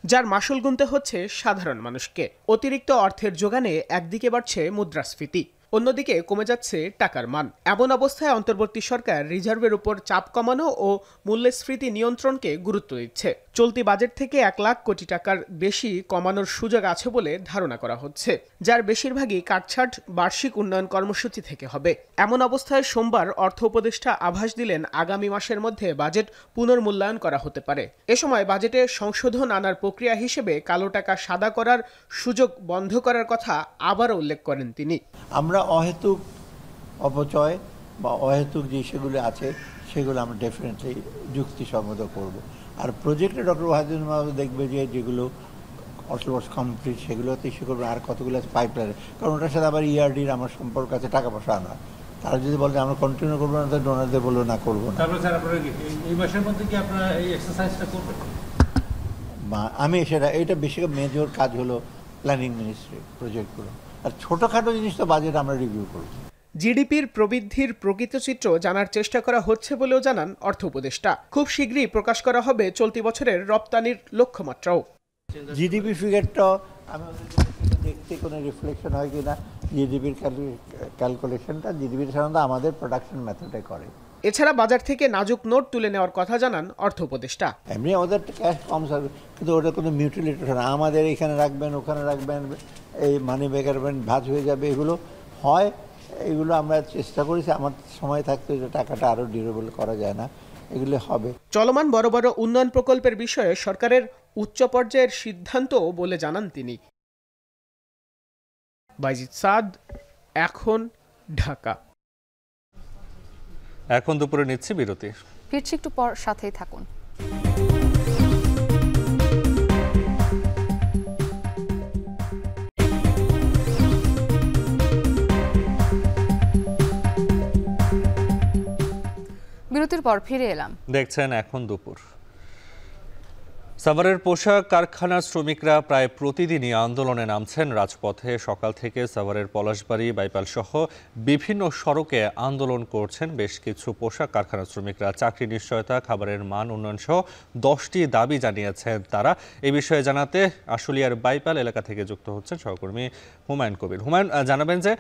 Speaker 21: যার মাসুল গুনতে হচ্ছে সাধারণ মানুষকে। অতিরিক্ত অর্থের যোগানে একদিকে বাড়ছে মুদ্রাস্ফীতি, অন্যদিকে কমে যাচ্ছে টাকার মান। এমন অবস্থায় অন্তর্বর্তী সরকার রিজার্ভের উপর চাপ কমানো ও মূল্যস্ফীতি নিয়ন্ত্রণকে গুরুত্ব দিচ্ছে। চলতি বাজেট থেকে 1 লাখ কোটি টাকার বেশি কমানোর সুযোগ আছে বলে ধারণা করা হচ্ছে, যার বেশিরভাগই কাটছাট বার্ষিক উন্নয়ন কর্মসূচি থেকে হবে। এমন অবস্থায় সোমবার অর্থ উপদেষ্টা আভাস দিলেন, আগামী মাসের মধ্যে বাজেট পুনর্মূল্যায়ন করা হতে পারে। এ সময় বাজেটে সংশোধন আনার প্রক্রিয়া হিসেবে কালো টাকা সাদা করার সুযোগ বন্ধ করার কথা আবারও উল্লেখ করেন তিনি।
Speaker 9: আমরা অহেতুক অপচয় বা অহেতুক যে সেগুলো আছে, সেগুলো আমরা ডেফিনেটলি যুক্তিসঙ্গত করব। আর প্রজেক্টে ডক্টর ওয়াহিদুল মাহমুদ দেখবে যে যেগুলো অটোলস কমপ্লিট, সেগুলোতে ইস্যু করবে। আর কতগুলো আছে পাইপলাইনে, কারণ ওটার সাথে আবার ইআরডির আমার সম্পর্ক আছে, টাকা পয়সা আনা। তারা যদি বলে আমরা কন্টিনিউ করবো না, তো ডোনারদের বলবো না করবো না।
Speaker 22: এই মাসের মধ্যে কি আপনারা এই এক্সারসাইজটা করবেন?
Speaker 9: আমি এটা বেশি মেজর কাজ হলো প্ল্যানিং মিনিস্ট্রি প্রজেক্টগুলো, আর ছোটখাটো জিনিস তো বাজেট আমরা রিভিউ করব।
Speaker 21: জিডিপির প্রবৃদ্ধির প্রকৃত চিত্র জানার চেষ্টা করা হচ্ছে বলেও জানান অর্থ উপদেষ্টা। খুব শীঘ্রই প্রকাশ করা হবে চলতি বছরের রপ্তানির লক্ষ্যমাত্রাও।
Speaker 9: জিডিপি ফিগারটা আমি দেখতে কোনো রিফ্লেকশন হয় কিনা, জিডিপির ক্যালকুলেশনটা জিডিপির সাধারণত আমাদের প্রোডাকশন মেথডে করে।
Speaker 21: এছাড়া বাজার থেকে নাজুক নোট তুলে নেওয়ার কথা জানান অর্থ উপদেষ্টা।
Speaker 9: এমনি আমাদের ক্যাশ কম থাকবে, কিন্তু ওটা কোনো মিউটিলেটেড না, আমাদের এখানে রাখবেন ওখানে রাখবেন, এই মানি ব্যাগের ভাঁজ হয়ে যাবে, এগুলো হয়। এগুলো আমরা চেষ্টা করেছি, আমার সময় থাকতে টাকাটা আরও ডিউরেবল করা যায় না, এগুলো হবে।
Speaker 21: চলমান বড় বড় উন্নয়ন প্রকল্পের বিষয়ে সরকারের উচ্চ পর্যায়ের সিদ্ধান্ত বলে জানান তিনি। বাইজিদ সাদ, এখন, ঢাকা।
Speaker 2: এখন দুপুরে নিচ্ছি বিরতি।
Speaker 1: ফিরছি একটু পর, সাথেই থাকুন। বিরতির পর ফিরে এলাম।
Speaker 2: দেখছেন এখন দুপুর। সাভারের পোশাক কারখানার শ্রমিকরা প্রায় প্রতিদিনই আন্দোলনে নামছেন রাজপথে। সকাল থেকে সাভারের পলাশবাড়ি, বাইপাল সহ বিভিন্ন সড়কে আন্দোলন করছেন বেশ কিছু পোশাক কারখানার শ্রমিকরা। চাকরি নিশ্চয়তা, খাবারের মান উন্নয়ন সহ 10টি দাবি জানিয়েছেন তারা। এই বিষয়ে জানাতে আশুলিয়ার বাইপাল এলাকা থেকে যুক্ত হচ্ছেন সহকর্মী হুমায়ুন কবির। হুমায়ুন, জানাবেন যে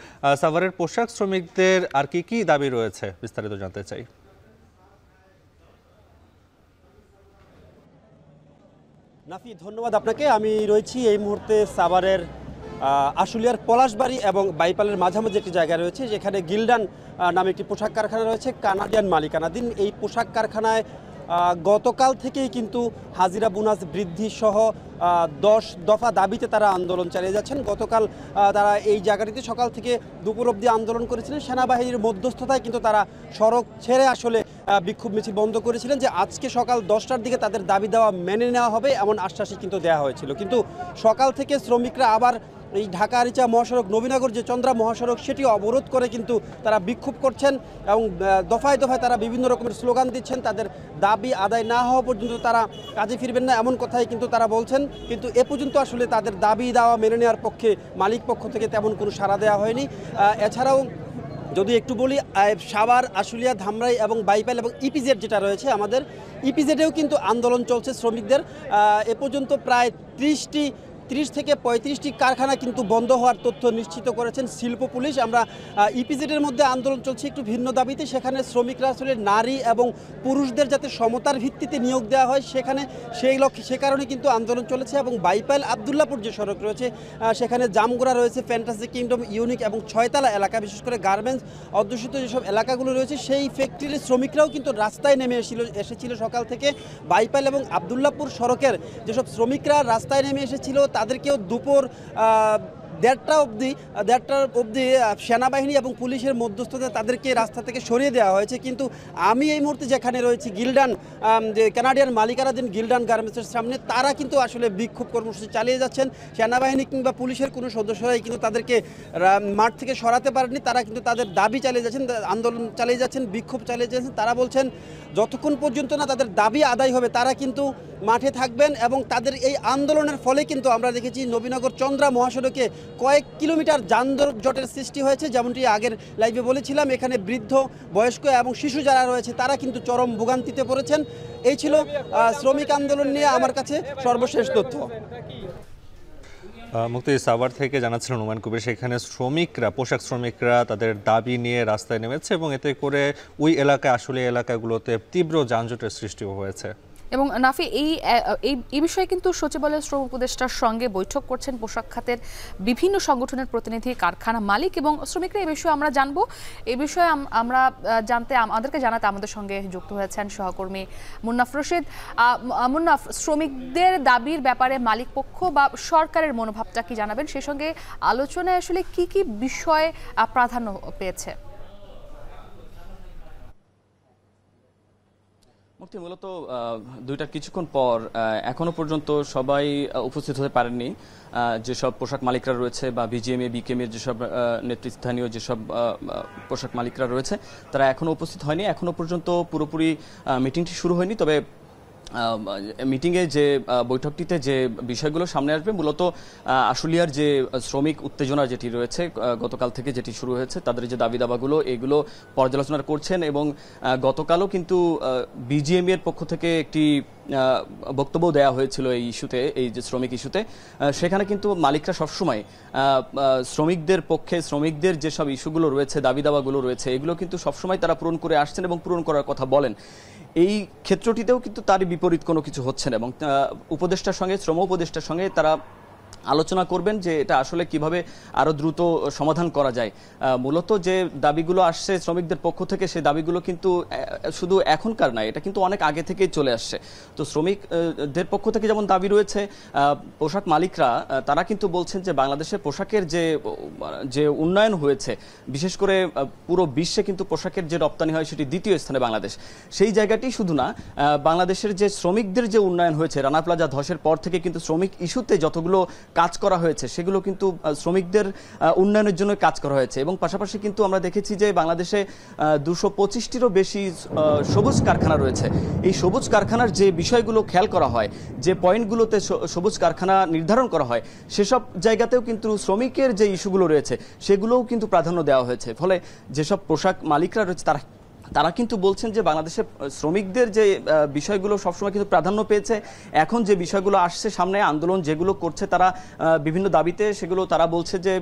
Speaker 2: সাভারের পোশাক শ্রমিকদের আর কি দাবি রয়েছে, বিস্তারিত জানতে চাই।
Speaker 3: নাফি, ধন্যবাদ আপনাকে। আমি রয়েছি এই মুহূর্তে সাভারের আশুলিয়ার পলাশবাড়ি এবং বাইপালের মাঝামাঝি একটি জায়গা রয়েছে, যেখানে গিল্ডান নামে একটি পোশাক কারখানা রয়েছে, কানাডিয়ান মালিকানাধীন। এই পোশাক কারখানায় গতকাল থেকেই কিন্তু হাজিরা বোনাস বৃদ্ধি সহ 10 দফা দাবিতে তারা আন্দোলন চালিয়ে যাচ্ছেন। গতকাল তারা এই জায়গাটিতে সকাল থেকে দুপুর অবধি আন্দোলন করেছিলেন। সেনাবাহিনীর মধ্যস্থতায় কিন্তু তারা সড়ক ছেড়ে আসলে বিক্ষোভ মিছিল বন্ধ করেছিলেন, যে আজকে সকাল 10টার দিকে তাদের দাবি দেওয়া মেনে নেওয়া হবে এমন আশ্বাসই কিন্তু দেওয়া হয়েছিল। কিন্তু সকাল থেকে শ্রমিকরা আবার এই ঢাকা আরিচা মহাসড়ক, নবীনগর যে চন্দ্রা মহাসড়ক, সেটি অবরোধ করে কিন্তু তারা বিক্ষোভ করছেন এবং দফায় দফায় তারা বিভিন্ন রকমের স্লোগান দিচ্ছেন। তাদের দাবি আদায় না হওয়া পর্যন্ত তারা কাজে ফিরবেন না, এমন কথাই কিন্তু তারা বলছেন। কিন্তু এ পর্যন্ত আসলে তাদের দাবি দেওয়া মেনে নেওয়ার পক্ষে মালিক পক্ষ থেকে তেমন কোনো সাড়া দেওয়া হয়নি। এছাড়াও যদি একটু বলি, সাভার, আশুলিয়া, ধামরাই এবং বাইপাল এবং ইপিজেড যেটা রয়েছে আমাদের, ইপিজেডেও কিন্তু আন্দোলন চলছে শ্রমিকদের। এ পর্যন্ত প্রায় 30 থেকে 35টি কারখানা কিন্তু বন্ধ হওয়ার তথ্য নিশ্চিত করেছেন শিল্প পুলিশ। আমরা ইপিজেডের মধ্যে আন্দোলন চলছে একটু ভিন্ন দাবিতে, সেখানে শ্রমিকরা আসলে নারী এবং পুরুষদের যাতে সমতার ভিত্তিতে নিয়োগ দেওয়া হয় সে কারণে কিন্তু আন্দোলন চলেছে। এবং বাইপাল আবদুল্লাপুর যে সড়ক রয়েছে, সেখানে জামগোড়া রয়েছে, ফ্যান্টাসি কিংডম, ইউনিক এবং ছয়তলা এলাকা, বিশেষ করে গার্মেন্টস অধ্যুষিত যেসব এলাকাগুলো রয়েছে, সেই ফ্যাক্টরির শ্রমিকরাও কিন্তু রাস্তায় নেমে এসেছিল সকাল থেকে। বাইপাল এবং আবদুল্লাপুর সড়কের যেসব শ্রমিকরা রাস্তায় নেমে এসেছিল, তাদেরকেও দুপুর 1:30 অবধি সেনাবাহিনী এবং পুলিশের মধ্যস্থতায় তাদেরকে রাস্তা থেকে সরিয়ে দেওয়া হয়েছে। কিন্তু আমি এই মুহূর্তে যেখানে রয়েছি, গিল্ডান যে কানাডিয়ান মালিকানাধীন গিল্ডান গার্মেন্টসের সামনে, তারা কিন্তু আসলে বিক্ষোভ কর্মসূচি চালিয়ে যাচ্ছেন। সেনাবাহিনী কিংবা পুলিশের কোনো সদস্যরাই কিন্তু তাদেরকে মাঠ থেকে সরাতে পারেনি। তারা কিন্তু তাদের দাবি চালিয়ে যাচ্ছেন, আন্দোলন চালিয়ে যাচ্ছেন, বিক্ষোভ চালিয়ে যাচ্ছেন। তারা বলছেন যতক্ষণ পর্যন্ত না তাদের দাবি আদায় হবে তারা কিন্তু মাঠে থাকবেন। এবং তাদের এই আন্দোলনের ফলে কিন্তু আমরা দেখেছি নবীনগর চন্দ্রা মহাসড়কে কয়েক কিলোমিটার যানজটের সৃষ্টি হয়েছে। যেমনটি আগের লাইভে বলেছিলাম, এখানে বৃদ্ধ, বয়স্ক এবং শিশু যারা রয়েছে তারা কিন্তু চরম ভোগান্তিতে পড়েছেন। এই ছিল শ্রমিক আন্দোলন নিয়ে আমার কাছে সর্বশেষ তথ্য।
Speaker 2: মুক্তি, সাভার থেকে জানাচ্ছিলেন হুমায়ুন কবির। সেখানে পোশাক শ্রমিকরা তাদের দাবি নিয়ে রাস্তায় নেমেছে এবং এতে করে ওই এলাকায়, আসলে এলাকাগুলোতে তীব্র যানজটের সৃষ্টিও হয়েছে।
Speaker 1: এবং নাফি, এই বিষয়ে কিন্তু সচিবালয়ের শ্রম উপদেষ্টার সঙ্গে বৈঠক করছেন পোশাক খাতের বিভিন্ন সংগঠনের প্রতিনিধি, কারখানা মালিক এবং শ্রমিকরা। এই বিষয়ে আমরা জানবো। এই বিষয়ে আমরা আমাদেরকে জানাতে আমাদের সঙ্গে যুক্ত হয়েছেন সহকর্মী মুন্নাফ রশিদ। মুন্নাফ, শ্রমিকদের দাবির ব্যাপারে মালিক পক্ষ বা সরকারের মনোভাবটা কি জানাবেন? সেই সঙ্গে আলোচনায় আসলে কি কি বিষয় প্রাধান্য পেয়েছে?
Speaker 6: মুক্তি, মূলত দুইটা কিছুক্ষণ পর এখনো পর্যন্ত সবাই উপস্থিত হতে পারেননি। যেসব পোশাক মালিকরা রয়েছে বা বিজিএমএ, বিকেএমএর যেসব নেতৃস্থানীয় যেসব পোশাক মালিকরা রয়েছে, তারা এখনো উপস্থিত হয়নি। এখনো পর্যন্ত পুরোপুরি মিটিংটি শুরু হয়নি। তবে মিটিংয়ে যে বৈঠকটিতে যে বিষয়গুলো সামনে আসবে, মূলত আশুলিয়ার যে শ্রমিক উত্তেজনা যেটি রয়েছে গতকাল থেকে যেটি শুরু হয়েছে, তাদের যে দাবি দাবাগুলো, এগুলো পর্যালোচনা করছেন। এবং গতকালও কিন্তু বিজিএমএর পক্ষ থেকে একটি বক্তব্য দেওয়া হয়েছিল এই ইস্যুতে, এই যে শ্রমিক ইস্যুতে। সেখানে কিন্তু মালিকরা সবসময় শ্রমিকদের পক্ষে, শ্রমিকদের যেসব ইস্যুগুলো রয়েছে, দাবি দাবাগুলো রয়েছে, এগুলো কিন্তু সবসময় তারা পূরণ করে আসছেন এবং পূরণ করার কথা বলেন। এই ক্ষেত্রটিতেও কিন্তু তারই বিপরীত কোনো কিছু হচ্ছে না এবং উপদেষ্টার সঙ্গে, শ্রম উপদেষ্টার সঙ্গে তারা আলোচনা করবেন যে এটা আসলে কিভাবে আরো দ্রুত সমাধান করা যায়। মূলত যে দাবিগুলো আসছে শ্রমিকদের পক্ষ থেকে, সেই দাবিগুলো কিন্তু শুধু এখনকার নয়, এটা কিন্তু অনেক আগে থেকেই চলে আসছে। তো শ্রমিকদের পক্ষ থেকে যেমন দাবি রয়েছে, পোশাক মালিকরা তারা কিন্তু বলছেন যে বাংলাদেশের পোশাকের যে উন্নয়ন হয়েছে, বিশেষ করে পুরো বিশ্বে কিন্তু পোশাকের যে রপ্তানি হয় সেটি দ্বিতীয় স্থানে বাংলাদেশ। সেই জায়গাটি শুধু না, বাংলাদেশের যে শ্রমিকদের যে উন্নয়ন হয়েছে, রানা প্লাজা ধসের পর থেকে কিন্তু শ্রমিক ইস্যুতে যতগুলো কাজ করা হয়েছে সেগুলো কিন্তু শ্রমিকদের উন্নয়নের জন্য কাজ করা হয়েছে। এবং পাশাপাশি কিন্তু আমরা দেখেছি যে বাংলাদেশে 225টিরও বেশি সবুজ কারখানা রয়েছে। এই সবুজ কারখানার যে বিষয়গুলো খেয়াল করা হয়, যে পয়েন্টগুলোতে সবুজ কারখানা নির্ধারণ করা হয়, সেসব জায়গাতেও কিন্তু শ্রমিকের যে ইস্যুগুলো রয়েছে সেগুলোও কিন্তু প্রাধান্য দেওয়া হয়েছে। ফলে যেসব পোশাক মালিকরা রয়েছে তারা কিন্তু বলছেন যে বাংলাদেশের শ্রমিকদের যে বিষয়গুলো সবসময় কিন্তু প্রাধান্য পেয়েছে। এখন যে বিষয়গুলো আসছে সামনে, আন্দোলন যেগুলো করছে তারা বিভিন্ন দাবিতে, সেগুলো তারা বলছে যে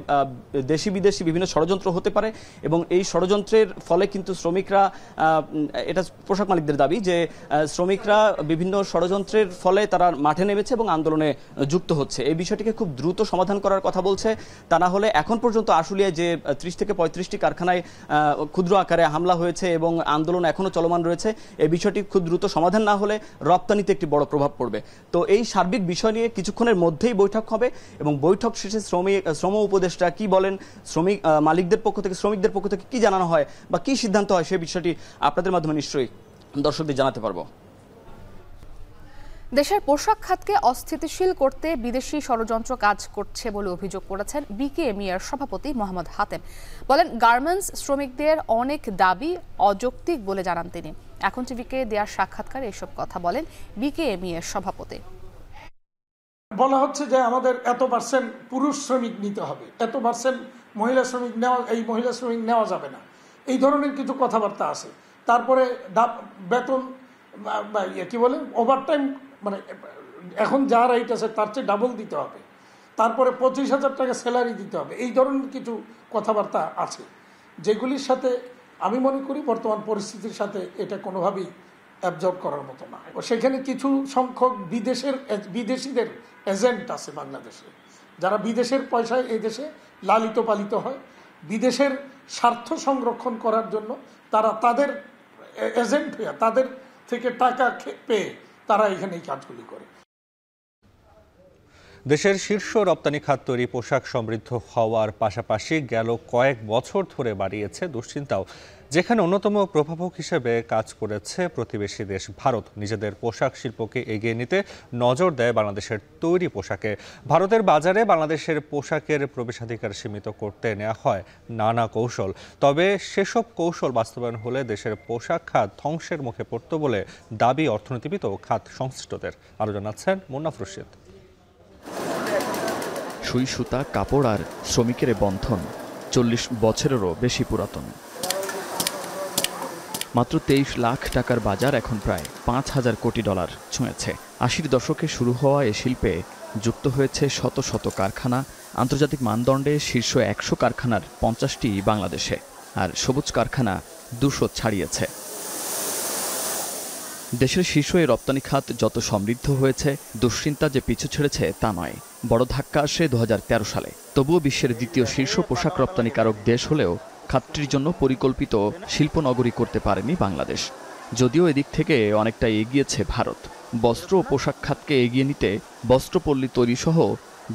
Speaker 6: দেশি বিদেশি বিভিন্ন ষড়যন্ত্র হতে পারে এবং এই ষড়যন্ত্রের ফলে কিন্তু শ্রমিকরা, এটা পোশাক মালিকদের দাবি যে শ্রমিকরা বিভিন্ন ষড়যন্ত্রের ফলে তারা মাঠে নেমেছে এবং আন্দোলনে যুক্ত হচ্ছে। এই বিষয়টিকে খুব দ্রুত সমাধান করার কথা বলছে। তা না হলে এখন পর্যন্ত আশুলিয়ায় যে 30 থেকে 35টি কারখানায় ক্ষুদ্র আকারে হামলা হয়েছে এবং আন্দোলন এখনো চলমান রয়েছে, এই বিষয়টি খুব দ্রুত সমাধান না হলে রপ্তানিতে একটি বড় প্রভাব পড়বে। তো এই সার্বিক বিষয় নিয়ে কিছুক্ষণের মধ্যেই বৈঠক হবে এবং বৈঠক শেষে শ্রম উপদেষ্টা কি বলেন, শ্রমিক মালিকদের পক্ষ থেকে শ্রমিকদের পক্ষ থেকে কি জানানো হয় বা কি সিদ্ধান্ত হয়, সেই বিষয়টি আপনাদের মাধ্যমে নিশ্চয়ই দর্শকদের জানাতে পারবো।
Speaker 1: দেশের পোশাক খাতকে অস্থিতিশীল করতে বিদেশি ষড়যন্ত্র কাজ করছে বলে অভিযোগ করেছেন বিকেএমইএর সভাপতি মোহাম্মদ হাতেম। বলেন, গার্মেন্টস শ্রমিকদের অনেক দাবি অযৌক্তিক বলে জানান তিনি। এখন টিভিকে দেওয়ার সাক্ষাৎকারে এসব কথা বলেন বিকেএমইএর সভাপতি।
Speaker 4: বলা হচ্ছে যে আমাদের এত পার্সেন্ট পুরুষ শ্রমিক নিতে হবে, এত পার্সেন্ট মহিলা শ্রমিক মহিলা শ্রমিক নেওয়া যাবে না, এই ধরনের কিছু কথাবার্তা আছে। তারপরে বেতন কি বলে ওভারটাইম, মানে এখন যা রাইট আছে তার চেয়ে ডাবল দিতে হবে, তারপরে 25,000 টাকা স্যালারি দিতে হবে। এই ধরনের কিছু কথাবার্তা আছে যেগুলির সাথে আমি মনে করি বর্তমান পরিস্থিতির সাথে এটা কোনোভাবেই অ্যাবজর্ব করার মতো না। সেখানে কিছু সংখ্যক বিদেশিদের এজেন্ট আছে বাংলাদেশে, যারা বিদেশের পয়সায় এই দেশে লালিত পালিত হয়, বিদেশের স্বার্থ সংরক্ষণ করার জন্য তারা তাদের এজেন্ট হয়ে তাদের থেকে টাকা পেয়ে তারা এখানে এই কাজগুলি করে।
Speaker 2: দেশের শীর্ষ রপ্তানি খাত তৈরি পোশাক সমৃদ্ধ হওয়ার পাশাপাশি গেল কয়েক বছর ধরে বাড়িয়েছে দুশ্চিন্তাও, যেখানে অন্যতম প্রভাবক হিসেবে কাজ করেছে প্রতিবেশী দেশ ভারত। নিজেদের পোশাক শিল্পকে এগিয়ে নিতে নজর দেয় বাংলাদেশের তৈরি পোশাকে। ভারতের বাজারে বাংলাদেশের পোশাকের প্রবেশাধিকার সীমিত করতে নেওয়া হয় নানা কৌশল। তবে সেসব কৌশল বাস্তবায়ন হলে দেশের পোশাক খাত ধ্বংসের মুখে পড়ত বলে দাবি অর্থনীতিবিদ ও খাত সংশ্লিষ্টদের। আরও জানাচ্ছেন মুন্নাফ রশিদ।
Speaker 11: সুই সুতা, কাপড় আর শ্রমিকের বন্ধন 40 বছরেরও বেশি পুরাতন। মাত্র 23 লাখ টাকার বাজার এখন প্রায় $5,000 কোটি ছুঁয়েছে। 80-র দশকে শুরু হওয়া এ শিল্পে যুক্ত হয়েছে শত শত কারখানা। আন্তর্জাতিক মানদণ্ডে শীর্ষ 100 কারখানার 50টি বাংলাদেশে, আর সবুজ কারখানা 200 ছাড়িয়েছে। দেশের শীর্ষ এই রপ্তানি খাত যত সমৃদ্ধ হয়েছে, দুশ্চিন্তা যে পিছু ছেড়েছে তা নয়। বড় ধাক্কা আসে 2013 সালে। তবুও বিশ্বের দ্বিতীয় শীর্ষ পোশাক রপ্তানিকারক দেশ হলেও খাতটির জন্য পরিকল্পিত শিল্পনগরী করতে পারেনি বাংলাদেশ। যদিও এদিক থেকে অনেকটা এগিয়েছে ভারত। বস্ত্র ও পোশাক খাতকে এগিয়ে নিতে বস্ত্রপল্লী তৈরি সহ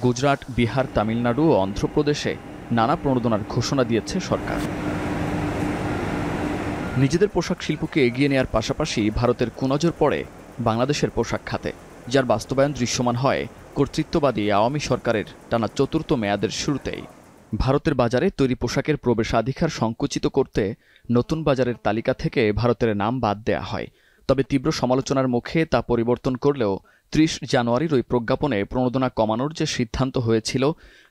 Speaker 11: গুজরাট, বিহার, তামিলনাড়ু ও অন্ধ্রপ্রদেশে নানা প্রণোদনার ঘোষণা দিয়েছে সরকার। নিজেদের পোশাক শিল্পকে এগিয়ে নেওয়ার পাশাপাশি ভারতের কুনজর পড়ে বাংলাদেশের পোশাক খাতে, যার বাস্তবায়ন দৃশ্যমান হয় কর্তৃত্ববাদী আওয়ামী সরকারের টানা 4র্থ মেয়াদের শুরুতেই। ভারতের বাজারে তৈরি পোশাকের প্রবেশাধিকার সংকুচিত করতে নতুন বাজারের তালিকা থেকে ভারতের নাম বাদ দেয়া হয়। তবে তীব্র সমালোচনার মুখে তা পরিবর্তন করলেও 30 জানুয়ারির ওই প্রজ্ঞাপনে প্রণোদনা কমানোর যে সিদ্ধান্ত হয়েছিল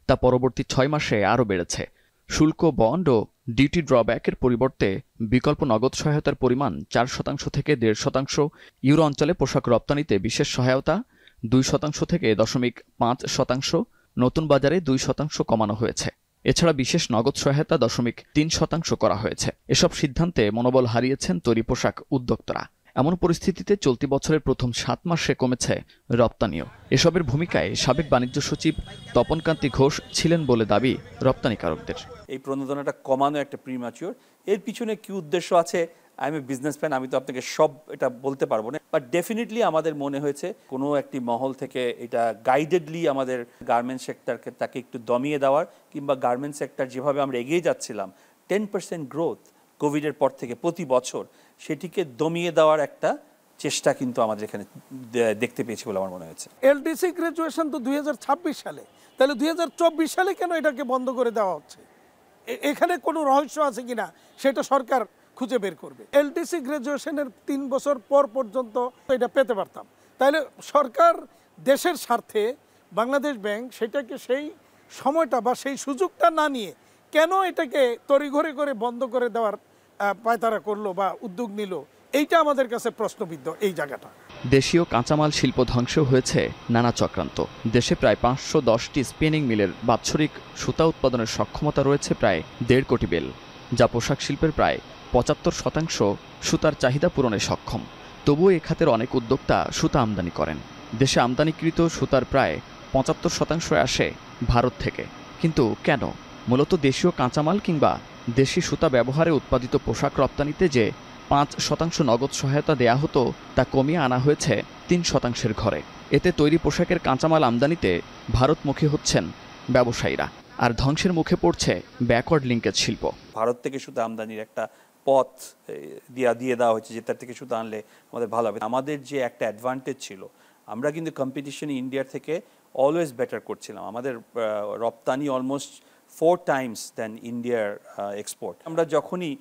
Speaker 11: তা পরবর্তী 6 মাসে আরও বেড়েছে। শুল্ক, বন্ড ও ডিউটি ড্রব্যাকের পরিবর্তে বিকল্প নগদ সহায়তার পরিমাণ 4% থেকে 1.5%, ইউরো অঞ্চলে পোশাক রপ্তানিতে বিশেষ সহায়তা 2% থেকে 0.5%, নতুন বাজারে 2% কমানো হয়েছে। এছাড়া বিশেষ নগদ সহায়তা 0.3% করা হয়েছে। এসব সিদ্ধান্তে মনোবল হারিয়েছেন তৈরি পোশাক উদ্যোক্তারা। এমন পরিস্থিতিতে চলতি বছরের প্রথম 7 মাসে কমেছে রপ্তানিও। এসবের ভূমিকায় সাবেক বাণিজ্য সচিব তপনকান্তি ঘোষ ছিলেন বলে দাবি রপ্তানিকারকদের।
Speaker 5: এই প্রণোদনাটা কমানো একটা প্রিম্যাচিওর, এর পিছনে কি উদ্দেশ্য আছে আই এম এ বিজনেসম্যান, আমি তো আপনাকে সব এটা বলতে পারবো না, বাট ডেফিনেটলি আমাদের মনে হয়েছে কোনো একটি মহল থেকে এটা গাইডেডলি আমাদের গার্মেন্টস সেক্টরকে তাকে একটু দমিয়ে দেওয়ার, কিংবা গার্মেন্টস সেক্টর যেভাবে আমরা এগিয়ে যাচ্ছিলাম 10% গ্রোথ কোভিডের পর থেকে প্রতি বছর, সেটিকে দমিয়ে দেওয়ার একটা চেষ্টা কিন্তু আমাদের এখানে দেখতে পেয়েছি বলে আমার মনে হয়েছে।
Speaker 4: এলডিসি গ্রাজুয়েশন তো 2026 সালে, তাহলে 2024 সালে কেন এটাকে বন্ধ করে দেওয়া হচ্ছে? এখানে কোনো রহস্য আছে কিনা সেটা সরকার খুঁজে বের করবে। এলডিসি গ্রাজুয়েশনের 3 বছর পর পর্যন্ত এটা পেতে পারতাম, তাহলে সরকার দেশের স্বার্থে বাংলাদেশ ব্যাংক সেটাকে সেই সময়টা বা সেই সুযোগটা না নিয়ে কেন এটাকে তড়িঘড়ি করে বন্ধ করে দেওয়ার পায়তারা করলো বা উদ্যোগ নিল, এইটা আমাদের কাছে প্রশ্নবিদ্ধ এই জায়গাটা।
Speaker 11: দেশীয় কাঁচামাল শিল্প ধ্বংস হয়েছে নানা চক্রান্ত। দেশে প্রায় 510টি স্পিনিং মিলের বাৎসরিক সুতা উৎপাদনের সক্ষমতা রয়েছে প্রায় 1.5 কোটি বেল, যা পোশাক শিল্পের প্রায় 75% সুতার চাহিদা পূরণে সক্ষম। তবুও এ খাতের অনেক উদ্যোক্তা সুতা আমদানি করেন। দেশে আমদানিকৃত সুতার প্রায় 75% আসে ভারত থেকে। কিন্তু কেন? মূলত দেশীয় কাঁচামাল কিংবা দেশি সুতা ব্যবহারে উৎপাদিত পোশাক রপ্তানিতে যে 5% নগদ সহায়তা দেয়া হতো তা কমিয়ে আনা হয়েছে 3% ঘরে। এতে তৈরি পোশাকের কাঁচামাল আমদানিতে ভারতমুখী হচ্ছেন ব্যবসায়ীরা, আর ধ্বংসের মুখে পড়ছে ব্যাকওয়ার্ড লিঙ্কেজ শিল্প।
Speaker 5: ভারত থেকে সুতা আমদানির একটা পথ দিয়ে দেওয়া হয়েছে, যেটার থেকে সুতা আনলে আমাদের ভালো হবে। আমাদের যে একটা অ্যাডভান্টেজ ছিল, আমরা কিন্তু কম্পিটিশনে ইন্ডিয়ার থেকে অলওয়েজ বেটার করছিলাম। আমাদের রপ্তানি অলমোস্ট 4 times দেন ইন্ডিয়ার এক্সপোর্ট। আমরা যখনই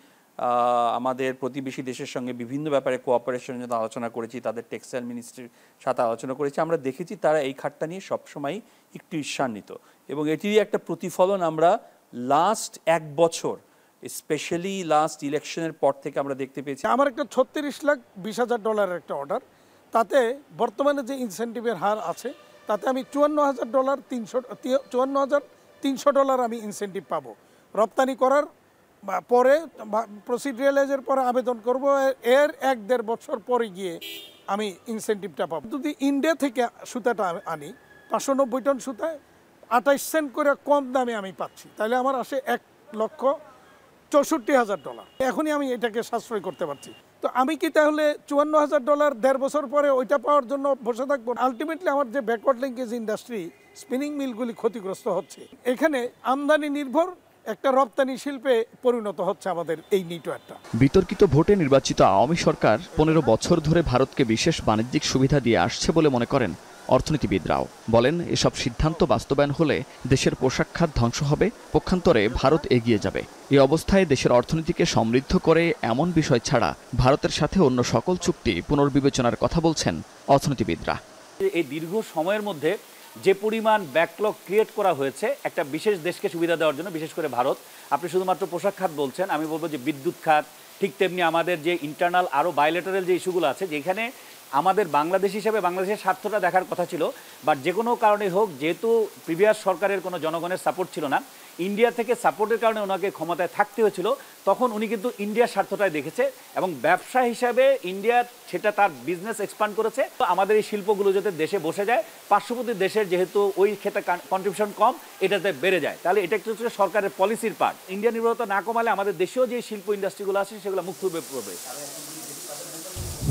Speaker 5: আমাদের প্রতিবেশী দেশের সঙ্গে বিভিন্ন ব্যাপারে কোঅপারেশনের জন্য আলোচনা করেছি, তাদের টেক্সটাইল মিনিস্ট্রির সাথে আলোচনা করেছি, আমরা দেখেছি তারা এই খাতটা নিয়ে সবসময় একটু ঈর্ষান্বিত, এবং এটিরই একটা প্রতিফলন আমরা লাস্ট 1 বছর, স্পেশালি লাস্ট ইলেকশনের পর থেকে আমরা দেখতে পেয়েছি।
Speaker 4: আমার একটা $36,20,000 একটা অর্ডার, তাতে বর্তমানে যে ইনসেন্টিভের হার আছে তাতে আমি $54,300 আমি ইনসেন্টিভ পাবো। রপ্তানি করার পরে প্রসিডিউরালাইজের পরে আবেদন করব, এর 1-1.5 বছর পরে গিয়ে আমি ইনসেন্টিভটা পাবো। যদি ইন্ডিয়া থেকে সুতাটা আনি 590 টন সুতায় 28 সেন্ট করে কম দামে আমি পাচ্ছি, তাহলে আমার আসে $1,64,000। এখনই আমি এটাকে সাশ্রয় করতে পারছি। তো আমি কি তাহলে $54,000 1.5 বছর পরে ওইটা পাওয়ার জন্য বসে থাকবো? আলটিমেটলি আমার যে ব্যাকওয়ার্ড লিঙ্কেজ ইন্ডাস্ট্রি, স্পিনিং মিলগুলি ক্ষতিগ্রস্ত হচ্ছে। এখানে আমদানি নির্ভর একটা রপ্তানি শিল্পে পরিণত হচ্ছে আমাদের এই নেটওয়ার্কটা।
Speaker 11: বিতর্কিত ভোটে নির্বাচিত আওয়ামী সরকার 15 বছর ধরে ভারতকে বিশেষ বাণিজ্যিক সুবিধা দিয়ে আসছে বলে মনে করেন অর্থনীতিবিদরাও। বলেন, এসব সিদ্ধান্ত বাস্তবায়ন হলে দেশের পোশাক খাত ধ্বংস হবে, পক্ষান্তরে ভারত এগিয়ে যাবে। এই অবস্থায় দেশের অর্থনীতিকে সমৃদ্ধ করে এমন বিষয় ছাড়া ভারতের সাথে অন্য সকল চুক্তি পুনর্বিবেচনার কথা বলছেন অর্থনীতিবিদরা।
Speaker 12: এই দীর্ঘ সময়ের মধ্যে যে পরিমাণ ব্যাকলগ ক্রিয়েট করা হয়েছে একটা বিশেষ দেশকে সুবিধা দেওয়ার জন্য, বিশেষ করে ভারত, আপনি শুধুমাত্র পোশাক খাত বলছেন, আমি বলবো যে বিদ্যুৎ খাত, ঠিক তেমনি আমাদের যে ইন্টারনাল আরও বায়োলেটারাল যে ইস্যুগুলো আছে, যেখানে আমাদের বাংলাদেশ হিসেবে বাংলাদেশের স্বার্থটা দেখার কথা ছিল, বাট যে কোনো কারণে হোক, যেহেতু প্রিভিয়াস সরকারের কোনো জনগণের সাপোর্ট ছিল না, ইন্ডিয়া থেকে সাপোর্টের কারণে ওনাকে ক্ষমতায় থাকতে হয়েছিল, তখন উনি কিন্তু ইন্ডিয়ার স্বার্থটাই দেখেছে এবং ব্যবসা হিসাবে ইন্ডিয়ার সেটা তার বিজনেস এক্সপান্ড করেছে। তো আমাদের এই শিল্পগুলো যাতে দেশে বসে যায়, পার্শ্ববর্তী দেশের যেহেতু ওই ক্ষেত্রে কন্ট্রিবিউশন কম, এটাতে বেড়ে যায়, তাহলে এটা একটু হচ্ছে সরকারের পলিসির পার্ট। ইন্ডিয়া নির্ভরতা না কমালে আমাদের দেশেও যে শিল্প ইন্ডাস্ট্রিগুলো আছে সেগুলো মুক্ত পড়বে।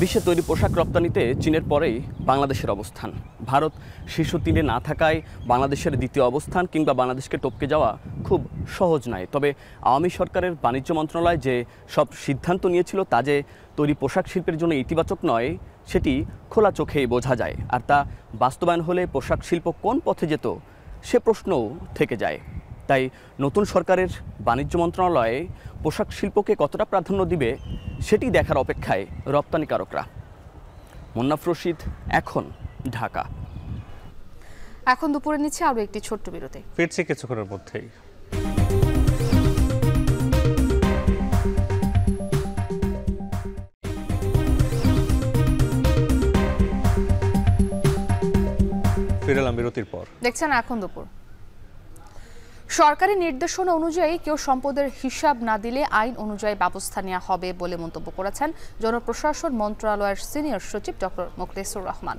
Speaker 6: বিশ্বে তৈরি পোশাক রপ্তানিতে চীনের পরেই বাংলাদেশের অবস্থান। ভারত শীর্ষ 3-এ না থাকায় বাংলাদেশের দ্বিতীয় অবস্থান কিংবা বাংলাদেশকে টপকে যাওয়া খুব সহজ নয়। তবে আওয়ামী সরকারের বাণিজ্য মন্ত্রণালয় যে সব সিদ্ধান্ত নিয়েছিল তা যে তৈরি পোশাক শিল্পের জন্য ইতিবাচক নয়, সেটি খোলা চোখেই বোঝা যায়। আর তা বাস্তবায়ন হলে পোশাক শিল্প কোন পথে যেত সে প্রশ্নও থেকে যায়। তাই নতুন সরকারের বাণিজ্য মন্ত্রণালয়ে পোশাক শিল্পকে কতটা প্রাধান্য দিবে সেটি দেখার অপেক্ষায় রপ্তানিকারকরা। মুন্নাফ রশিদ, এখন, ঢাকা।
Speaker 1: এখন দুপুরে নিচ্ছে আরো একটি ছোট্ট বিরতি,
Speaker 2: ফিরছি কিছুক্ষণের মধ্যেই। ফিরে এলাম বিরতির পর।
Speaker 1: দেখছেন এখন দুপুর। সরকারি নির্দেশনা অনুযায়ী কেউ সম্পদের হিসাব না দিলে আইন অনুযায়ী ব্যবস্থা নেওয়া হবে বলে মন্তব্য করেছেন জনপ্রশাসন মন্ত্রণালয়ের সিনিয়র সচিব ডক্টর মোখলেসুর রহমান।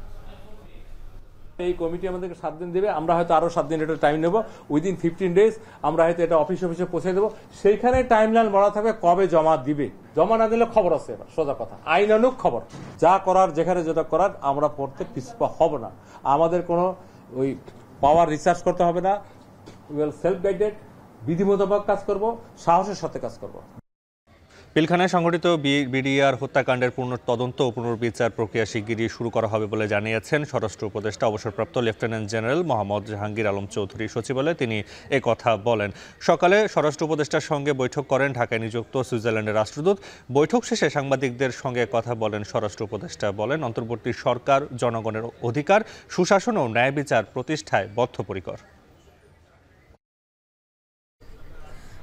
Speaker 7: এই কমিটি আমাদেরকে 7 দিন দেবে, আমরা হয়তো আরো 7 দিন এটা টাইম নেব। উইদিন 15 ডেজ আমরা হয়তো এটা অফিসে পৌঁছে দেবো। সেইখানে টাইমলাইন বলা থাকবে কবে জমা দিবে। জমা না দিলে খবর আছে, সোজা কথা, আইনানুগ খবর। যা করার যেখানে যেটা করার আমরা পড়তে পিছপা হব না। আমাদের কোনো ওই পাওয়ার রিসার্চ করতে হবে না। উইল সেলফ গাইডেড, বিধি মোতাবেক কাজ করব, সাহসের সাথে কাজ করব।
Speaker 2: পিলখানায় সংঘটিত বিডিআর হত্যাকাণ্ডের তদন্ত ও পুনর্বিচার প্রক্রিয়া শিগগিরই শুরু করা হবে বলে জানিয়েছেন স্বরাষ্ট্র উপদেষ্টা অবসরপ্রাপ্ত লেফটেন্যান্ট জেনারেল মোহাম্মদ জাহাঙ্গীর আলম চৌধুরী। সচিবালয়ে তিনি কথা বলেন। সকালে স্বরাষ্ট্র উপদেষ্টার সঙ্গে বৈঠক করেন ঢাকায় নিযুক্ত সুইজারল্যান্ডের রাষ্ট্রদূত। বৈঠক শেষে সাংবাদিকদের সঙ্গে কথা বলেন স্বরাষ্ট্র উপদেষ্টা। বলেন, অন্তর্বর্তী সরকার জনগণের অধিকার, সুশাসন ও ন্যায় বিচার প্রতিষ্ঠায় বদ্ধপরিকর।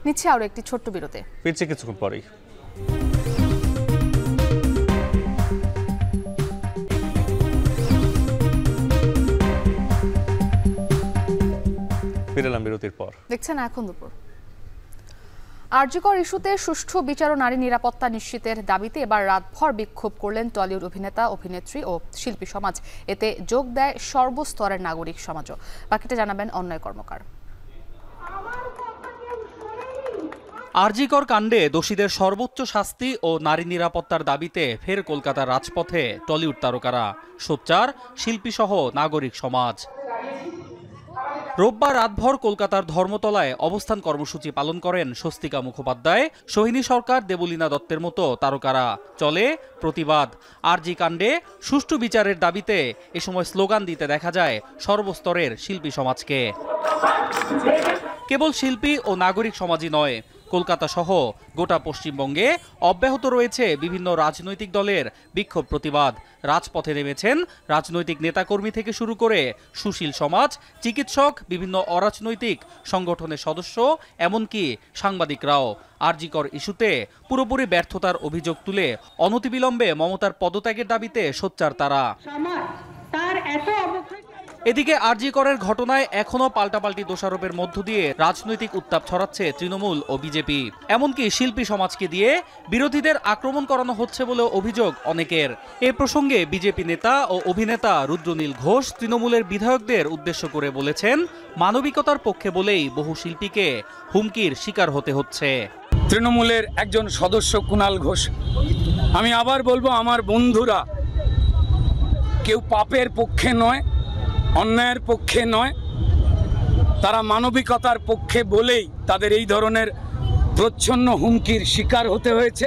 Speaker 1: নিচ্ছে আরো একটি ছোট্ট বিরতি,
Speaker 2: ফিরছি কিছুক্ষণ পরেই। ফিরলাম বিরতির পর।
Speaker 1: দেখছেন এখন দুপুর। আরজিকর ইস্যুতে সুষ্ঠু বিচার ও নারী নিরাপত্তা নিশ্চিতের দাবিতে এবার রাতভর বিক্ষোভ করলেন টলিউড অভিনেতা, অভিনেত্রী ও শিল্পী সমাজ। এতে যোগ দেয় সর্বস্তরের নাগরিক সমাজও। বাকিটা জানাবেন অন্যয় কর্মকার।
Speaker 13: আরজিকর কাণ্ডে দোষীদের সর্বোচ্চ শাস্তি ও নারী নিরাপত্তার দাবিতে ফের কলকাতার রাজপথে টলিউড তারকারা, সোচ্চার শিল্পীসহ নাগরিক সমাজ। রোববার রাতভর কলকাতার ধর্মতলায় অবস্থান কর্মসূচি পালন করেন স্বস্তিকা মুখোপাধ্যায়, সোহিনী সরকার, দেবলীনা দত্তের মতো তারকারা। চলে প্রতিবাদ। আরজি কাণ্ডে সুষ্ঠু বিচারের দাবিতে এ সময় স্লোগান দিতে দেখা যায় সর্বস্তরের শিল্পী সমাজকে। কেবল শিল্পী ও নাগরিক সমাজই নয়, কলকাতা সহ গোটা পশ্চিমবঙ্গে অব্যাহত রয়েছে বিভিন্ন রাজনৈতিক দলের বিক্ষোভ প্রতিবাদ। রাজপথে নেমেছেন রাজনৈতিক নেতাকর্মী থেকে শুরু করে সুশীল সমাজ, চিকিৎসক, বিভিন্ন অরাজনৈতিক সংগঠনের সদস্য, এমনকি সাংবাদিকরাও। আরজিকর ইস্যুতে পুরোপুরি ব্যর্থতার অভিযোগ তুলে অনতিবিলম্বে মমতার পদত্যাগের দাবিতে সোচ্চার তারা। এদিকে আরজিকরের ঘটনায় এখনো পাল্টাপাল্টি দোষারোপের মধ্য দিয়ে রাজনৈতিক উত্তাপ ছড়াচ্ছে তৃণমূল ও বিজেপি। এমনকি শিল্পী সমাজকে দিয়ে বিরোধীদের আক্রমণ করানো হচ্ছে বলে অভিযোগ অনেকের। এ প্রসঙ্গে বিজেপি নেতা ও অভিনেতা রুদ্রনীল ঘোষ তৃণমূলের বিধায়কদের উদ্দেশ্য করে বলেছেন, মানবিকতার পক্ষে বলেই বহু শিল্পীকে হুমকির শিকার হতে হচ্ছে।
Speaker 23: তৃণমূলের একজন সদস্য কুণাল ঘোষ, আমি আবার বলবো, আমার বন্ধুরা কেউ পাপের পক্ষে নয়, অন্যায়ের পক্ষে নয়, তারা মানবিকতার পক্ষে বলেই তাদের এই ধরনের প্রচ্ছন্ন হুমকির শিকার হতে হয়েছে।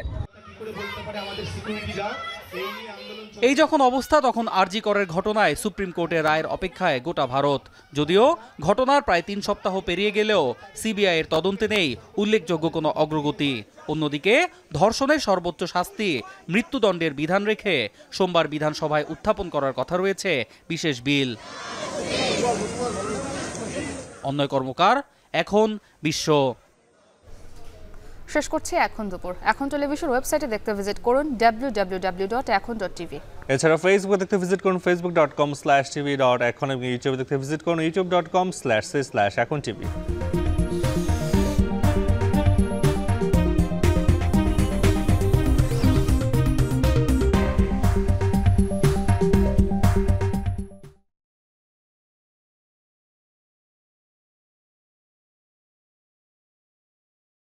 Speaker 13: এই যখন অবস্থা, তখন আরজিকরের ঘটনায় সুপ্রিম কোর্টের রায়ের অপেক্ষায় গোটা ভারত। যদিও ঘটনার প্রায় 3 সপ্তাহ পেরিয়ে গেলেও সিবিআই এর তদন্তে নেই উল্লেখযোগ্য কোনো অগ্রগতি। অন্যদিকে ধর্ষণের সর্বোচ্চ শাস্তি মৃত্যুদণ্ডের বিধান রেখে সোমবার বিধানসভায় উত্থাপন করার কথা রয়েছে বিশেষ বিল। অন্যয় কর্মকার, এখন বিশ্ব।
Speaker 1: শেষ করছি এখন দুপুর। এখন টেলিভিশন ওয়েবসাইটে দেখতে ভিজিট করুন www.ekhon.tv।
Speaker 2: এছাড়া ফেসবুক দেখতে ভিজিট করুন facebook.com/tv.ekhon এবং ইউটিউবে দেখতে ভিজিট করুন youtube.com/ekhon tv।